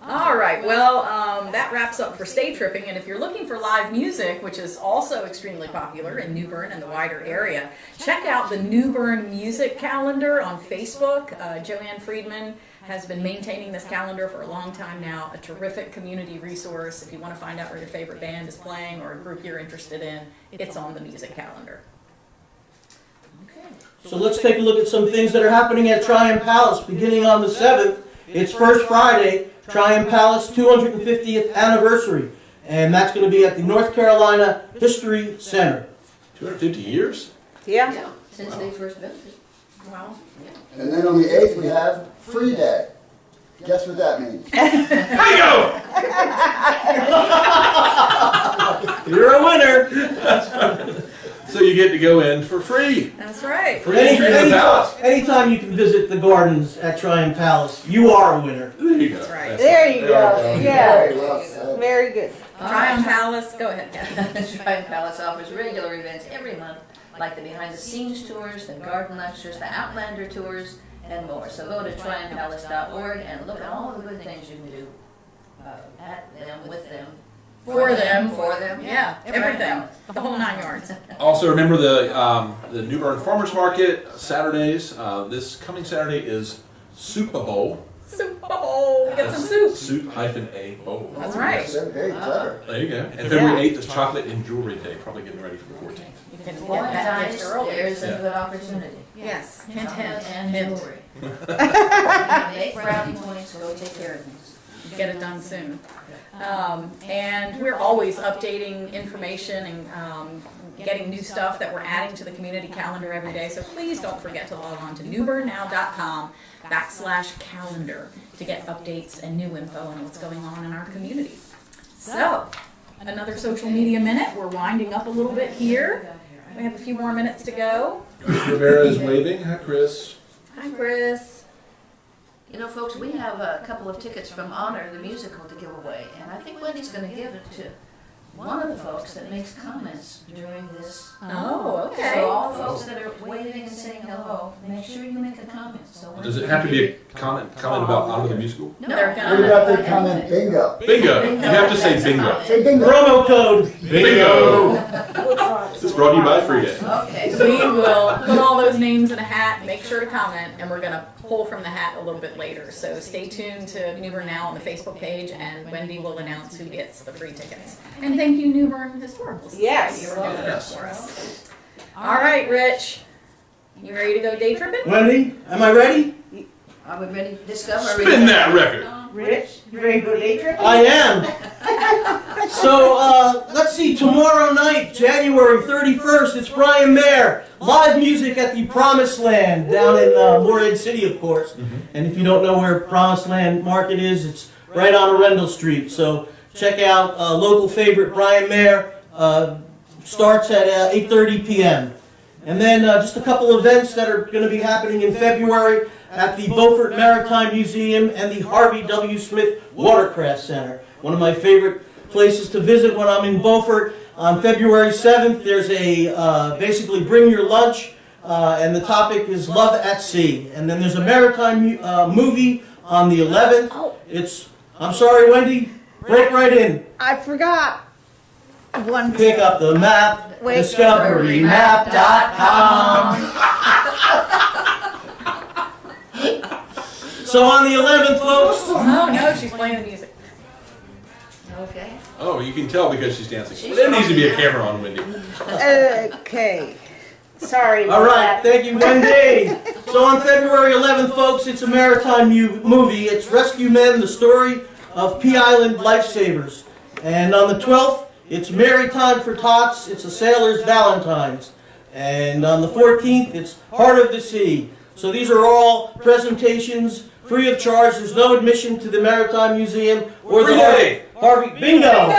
All right, well, that wraps up for Stay Tripping, and if you're looking for live music, which is also extremely popular in New Bern and the wider area, check out the New Bern Music Calendar on Facebook. Joanne Friedman has been maintaining this calendar for a long time now, a terrific community resource. If you want to find out where your favorite band is playing or a group you're interested in, it's on the music calendar. So let's take a look at some things that are happening at Tryon Palace beginning on the 7th. It's First Friday, Tryon Palace 250th anniversary. And that's going to be at the North Carolina History Center. 250 years? Yeah. Since they first built it. Wow. And then on the 8th, we have Free Day. Guess what that means? Bingo! You're a winner. So you get to go in for free. That's right. Free entry to the palace. Anytime you can visit the gardens at Tryon Palace, you are a winner. There you go. That's right. There you go. Yeah. Very well said. Very good. Tryon Palace, go ahead, Kathy. Tryon Palace offers regular events every month, like the behind-the-scenes tours, the garden lectures, the Outlander tours, and more. So go to tryonpalace.org and look at all the good things you can do at them, with them, For them. for them. Yeah, everything. The whole 9 yards. Also, remember the New Bern Farmers Market Saturdays. This coming Saturday is Super Bowl. Super Bowl. We got some soup. Soup-a bowl. That's right. They're very clever. There you go. And February 8th is Chocolate and Jewelry Day. Probably getting ready for the 14th. You can Boy, get that guys, gift early. there's a Yeah. good opportunity. Yes. Hint, Chocolate hint, and hint. jewelry. Make brownie points, go take care of things. get it done soon. And we're always updating information and getting new stuff that we're adding to the community calendar every day. So please don't forget to log on to newbernnow.com/calendar to get updates and new info on what's going on in our community. So, another social media minute. We're winding up a little bit here. We have a few more minutes to go. Chris Rivera is waving. Hi, Chris. Hi, Chris. You know, folks, we have a couple of tickets from Honor the Musical to give away, and I think Wendy's going to give it to one of the folks that makes comments during this. Oh, okay. So all the folks that are waving and saying hello, make sure you make a comment. So Does it have to be a comment about Honor the Musical? No, They're What about the gonna. comment bingo? Bingo. You have to say bingo. Say bingo. Promo code. Bingo. This is brought to you by Free Day. Okay, We so will put all those names in a hat, make sure to comment, and we're gonna pull from the hat a little bit later. So stay tuned to New Bern Now on the Facebook page, and Wendy will announce who gets the free tickets. And thank you, New Bern Historical Society. Yes. You're doing this for us. All right, Rich. You ready to go day tripping? Wendy, am I ready? are we ready to discover? Spin that record. Rich, you ready to go day tripping? I am. So, let's see, tomorrow night, January 31st, it's Brian Mayer. Live music at the Promised Land down in Morehead City, of course. And if you don't know where Promised Land Market is, it's right on Arundel Street. So check out local favorite Brian Mayer. Starts at 8:30 p.m. And then just a couple events that are going to be happening in February at the Beaufort Maritime Museum and the Harvey W. Smith Watercraft Center. One of my favorite places to visit when I'm in Beaufort. On February 7th, there's a basically bring your lunch, and the topic is Love at Sea. And then there's a maritime movie on the 11th. It's, I'm sorry, Wendy, break right in. I forgot. One. Pick up the map, Wait. discoverymap.com. So on the 11th, folks. Oh no, she's playing the music. Okay. Oh, you can tell because she's dancing. There needs to be a camera on Wendy. Okay. Sorry. All right, thank you, Wendy. So on February 11th, folks, it's a maritime movie. It's Rescue Men, the story of Pea Island lifesavers. And on the 12th, it's Maritime for Tots. It's a sailor's Valentine's. And on the 14th, it's Heart of the Sea. So these are all presentations free of charge. There's no admission to the Maritime Museum or the Harvey. Bingo!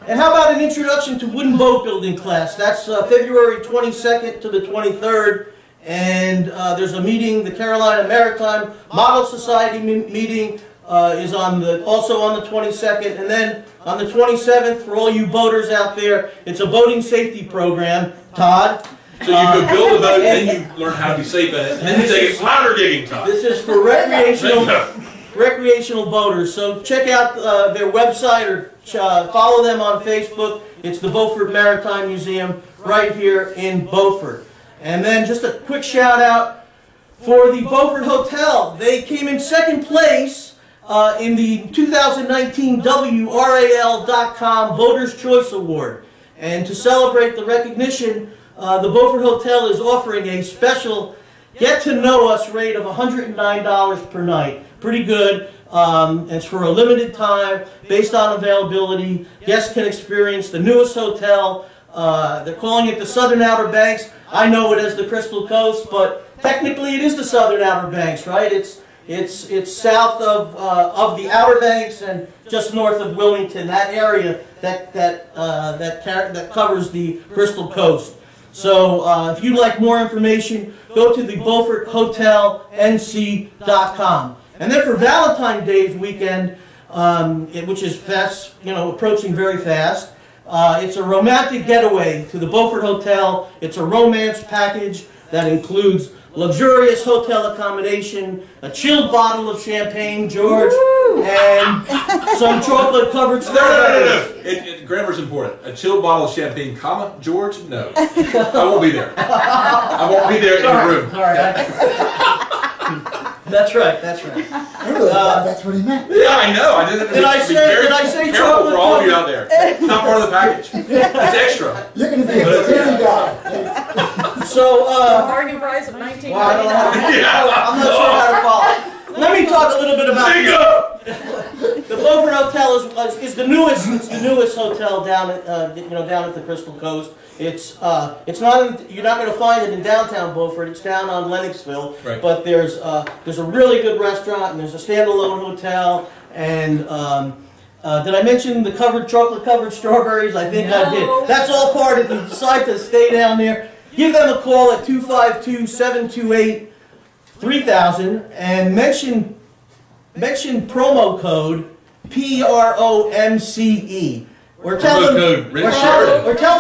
And how about an introduction to wooden boat building class? That's February 22nd to the 23rd. And there's a meeting, the Carolina Maritime Model Society meeting is also on the 22nd. And then on the 27th, for all you boaters out there, it's a boating safety program. Todd? So you go build a boat and then you learn how to be safe in it. And then you take louder digging time. This is for recreational boaters. So check out their website or follow them on Facebook. It's the Beaufort Maritime Museum right here in Beaufort. And then just a quick shout out for the Beaufort Hotel. They came in second place in the 2019 WRAL.com Voters' Choice Award. And to celebrate the recognition, the Beaufort Hotel is offering a special get-to-know-us rate of $109 per night. Pretty good. It's for a limited time, based on availability. Guests can experience the newest hotel. They're calling it the Southern Outer Banks. I know it as the Crystal Coast, but technically it is the Southern Outer Banks, right? It's south of the Outer Banks and just north of Wilmington. That area that covers the Crystal Coast. So if you'd like more information, go to the BeaufortHotelNC.com. And then for Valentine's Day weekend, which is fast, approaching very fast, it's a romantic getaway to the Beaufort Hotel. It's a romance package that includes luxurious hotel accommodation, a chilled bottle of champagne, George, and some chocolate-covered strawberries. No. Grammar's important. A chilled bottle of champagne, George? No. I won't be there. I won't be there in the room. That's right. I really thought that's what he meant. Yeah, I know. Did I say careful chocolate? for all of you out there. It's not part of the package. It's extra. You're going to be a busy guy. So, Bargain price of $19.99. I'm not sure how to follow. Let me talk hotel down at down at the Crystal Coast. It's not you're not going to find it in downtown Beaufort. It's down on Lennoxville. Right. But there's a really good restaurant and there's a standalone hotel. And did I mention the chocolate covered strawberries? I think I did. That's all part if you decide to stay down there. Give them a call at 252-728-3000 and mention promo code PROMCE. Or tell them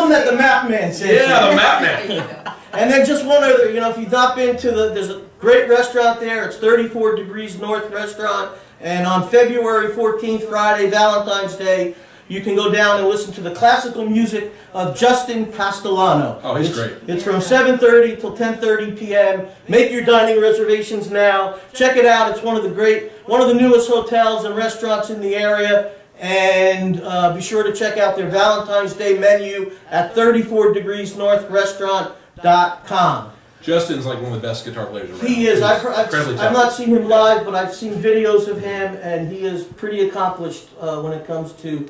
that the Map Man sent you. Yeah, the Map Man. And then just one other, if you've not been to there's a great restaurant there. It's 34 Degrees North Restaurant. And on February 14th, Friday, Valentine's Day, you can go down and listen to the classical music of Justin Castellano. Oh, he's great. It's from 7:30 till 10:30 p.m. Make your dining reservations now. Check it out. It's one of the newest hotels and restaurants in the area. And be sure to check out their Valentine's Day menu at 34degreesnorthrestaurant.com. Justin's like one of the best guitar players around. He is. I've Incredibly not talented. seen him live, but I've seen videos of him, and he is pretty accomplished when it comes to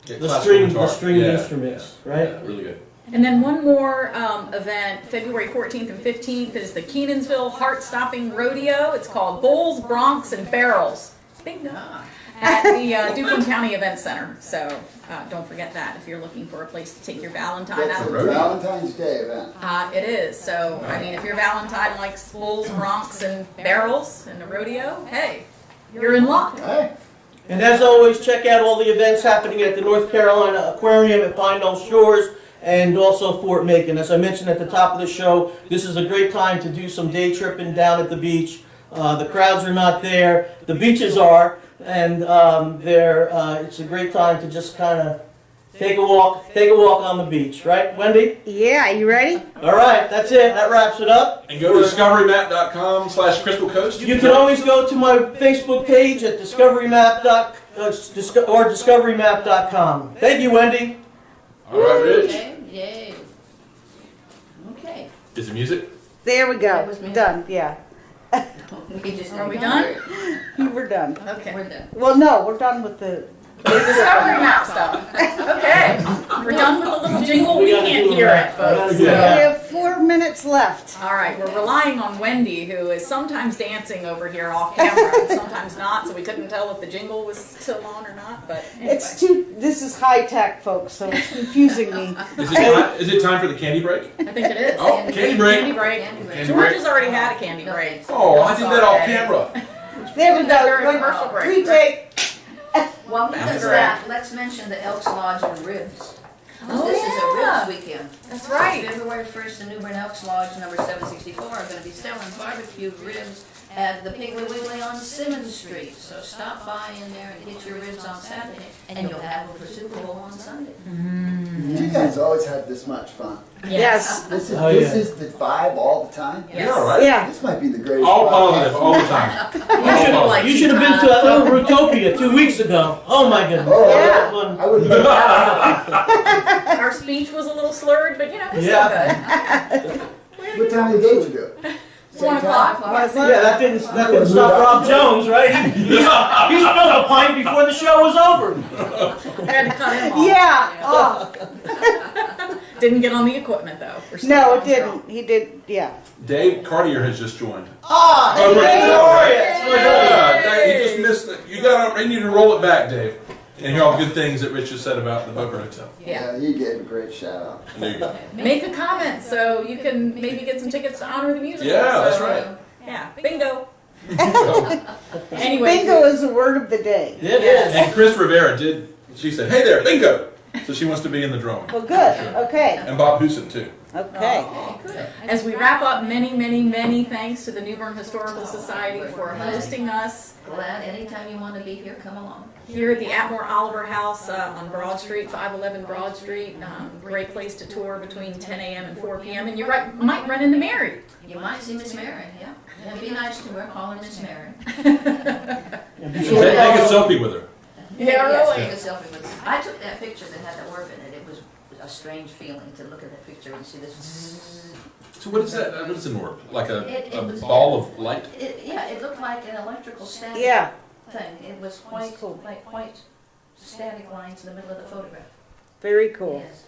Yeah, the classical string guitar. instruments, right? Yeah, really good. And then one more event, February 14th and 15th, is the Kenansville Heart-Stopping Rodeo. It's called Bulls, Broncs, and Barrels. Bingo. At the Duplin County Event Center. So don't forget that if you're looking for a place to take your Valentine It's out. a Valentine's Day event. It is. So, I mean, if your Valentine likes bulls, broncs, and barrels and the rodeo, hey, you're in luck. Hey, And as always, check out all the events happening at the North Carolina Aquarium at Pine Knoll Shores and also Fort Macon. As I mentioned at the top of the show, this is a great time to do some day tripping down at the beach. The crowds are not there. The beaches are. And it's a great time to just kind of take a walk on the beach, right, Wendy? Yeah, you ready? All right, that's it. That wraps it up. And go to discoverymap.com/Crystal Coast. You can always go to my Facebook page at discoverymap.com. Thank you, Wendy. All right, Rich. Okay, yay. Okay. Is the music? There we That go. was me. Done, yeah. Are we done? We're done. Okay. We're done. Well, no, we're done with the... Discovery Map stuff. Okay. We're done with the little jingle. We gotta can't do hear that. it, folks. We Yeah. have 4 minutes left. All right, we're relying on Wendy, who is sometimes dancing over here off camera and sometimes not, so we couldn't tell if the jingle was still on or not, but anyway. This is high tech, folks, so it's confusing me. Is it time for the candy break? I think it is. Oh, candy break. Candy break. Candy break. Candy George break. has already had a candy break. Oh, I did that off camera. There we Did that during go. commercial break. Retake. Well, That's because right. let's mention the Elks Lodge and Ribs. Oh, This yeah. is a ribs weekend. That's right. February 1st, the New Bern Elks Lodge number 764 are going to be selling barbecued ribs at the Piggly Wiggly on Simmons Street. So stop by in there and get your ribs on Saturday, and you'll have them for Super Bowl on Sunday. you guys always had this much fun. Yes. This Oh, is yeah. the vibe all the time. Yes. Yeah, right? Yeah. This might be the greatest. All podcast. positive, all the time. You should have been to Little Rutopia 2 weeks ago. Oh my goodness. Oh, That yeah. was fun. I wouldn't have Our speech was a little slurred, but you know, it's Yeah. still good. What time of the day you do it? 1 o'clock. Yeah, that didn't stop Rob Jones, right? He spilled a pint before the show was over. I had to cut him off. Yeah. Oh. Didn't get on the equipment though. We're still No, on. it didn't. He did, yeah. Dave Cartier has just joined. Ah, Oh, hey, Dave. how are you? Yeah, Dave, you just missed it. You need to roll it back, Dave. And hear all the good things that Rich has said about the Boca Hotel. Yeah. He gave a great shout out. There you go. Make a comment so you can maybe get some tickets to honor the music. Yeah, that's right. Yeah, bingo. Anyway, Bingo is the word of the day. It is. And Chris Rivera she said, hey there, bingo! So she wants to be in the drawing. Well, good. Okay. And Bob Hewson, too. Okay. as we wrap up, many thanks to the New Bern Historical Society for hosting us Glad anytime you want to be here, come along. here at the Attmore-Oliver House on Broad Street, 511 Broad Street. Great place to tour between 10 a.m. and 4 p.m. And you might run into Mary. You might see Miss Mary, yeah. Yeah, be nice to her, call her Miss Mary. Take a selfie with her. Yeah, Yes, really. take a selfie with her. I took that picture that had the orb in it. It was a strange feeling to look at that picture and see this. So what is that? What is an orb? Like a It ball of light? Yeah, it looked like an electrical static Yeah. thing. It was quite static lines in the middle of the photograph. Very cool. Yes.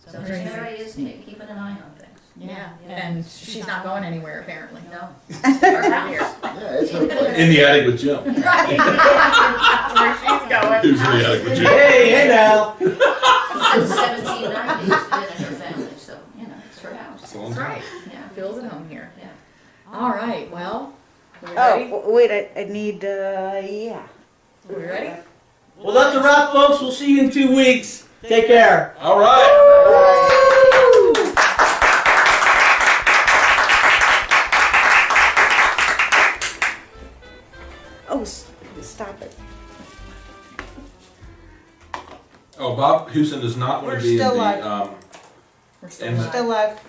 So Terry is keeping an eye on things. Yeah, and she's not going anywhere apparently. No. Her house. Yeah, it's her place. In the attic with Jim. Right. That's where she's going. Who's in the attic with Jim? Hey now. Since 1790, it's been in her family, so, it's her house. That's a long That's time. right. Yeah. Feels at home here. Yeah. All right. Well, are we ready? Oh, wait, I need, yeah. Are we ready? Well, that's a wrap, folks. We'll see you in 2 weeks. Take care. All right. Oh, stop it. Oh, Bob Houston does not want We're to be in still the live. We're still And- live. Still live.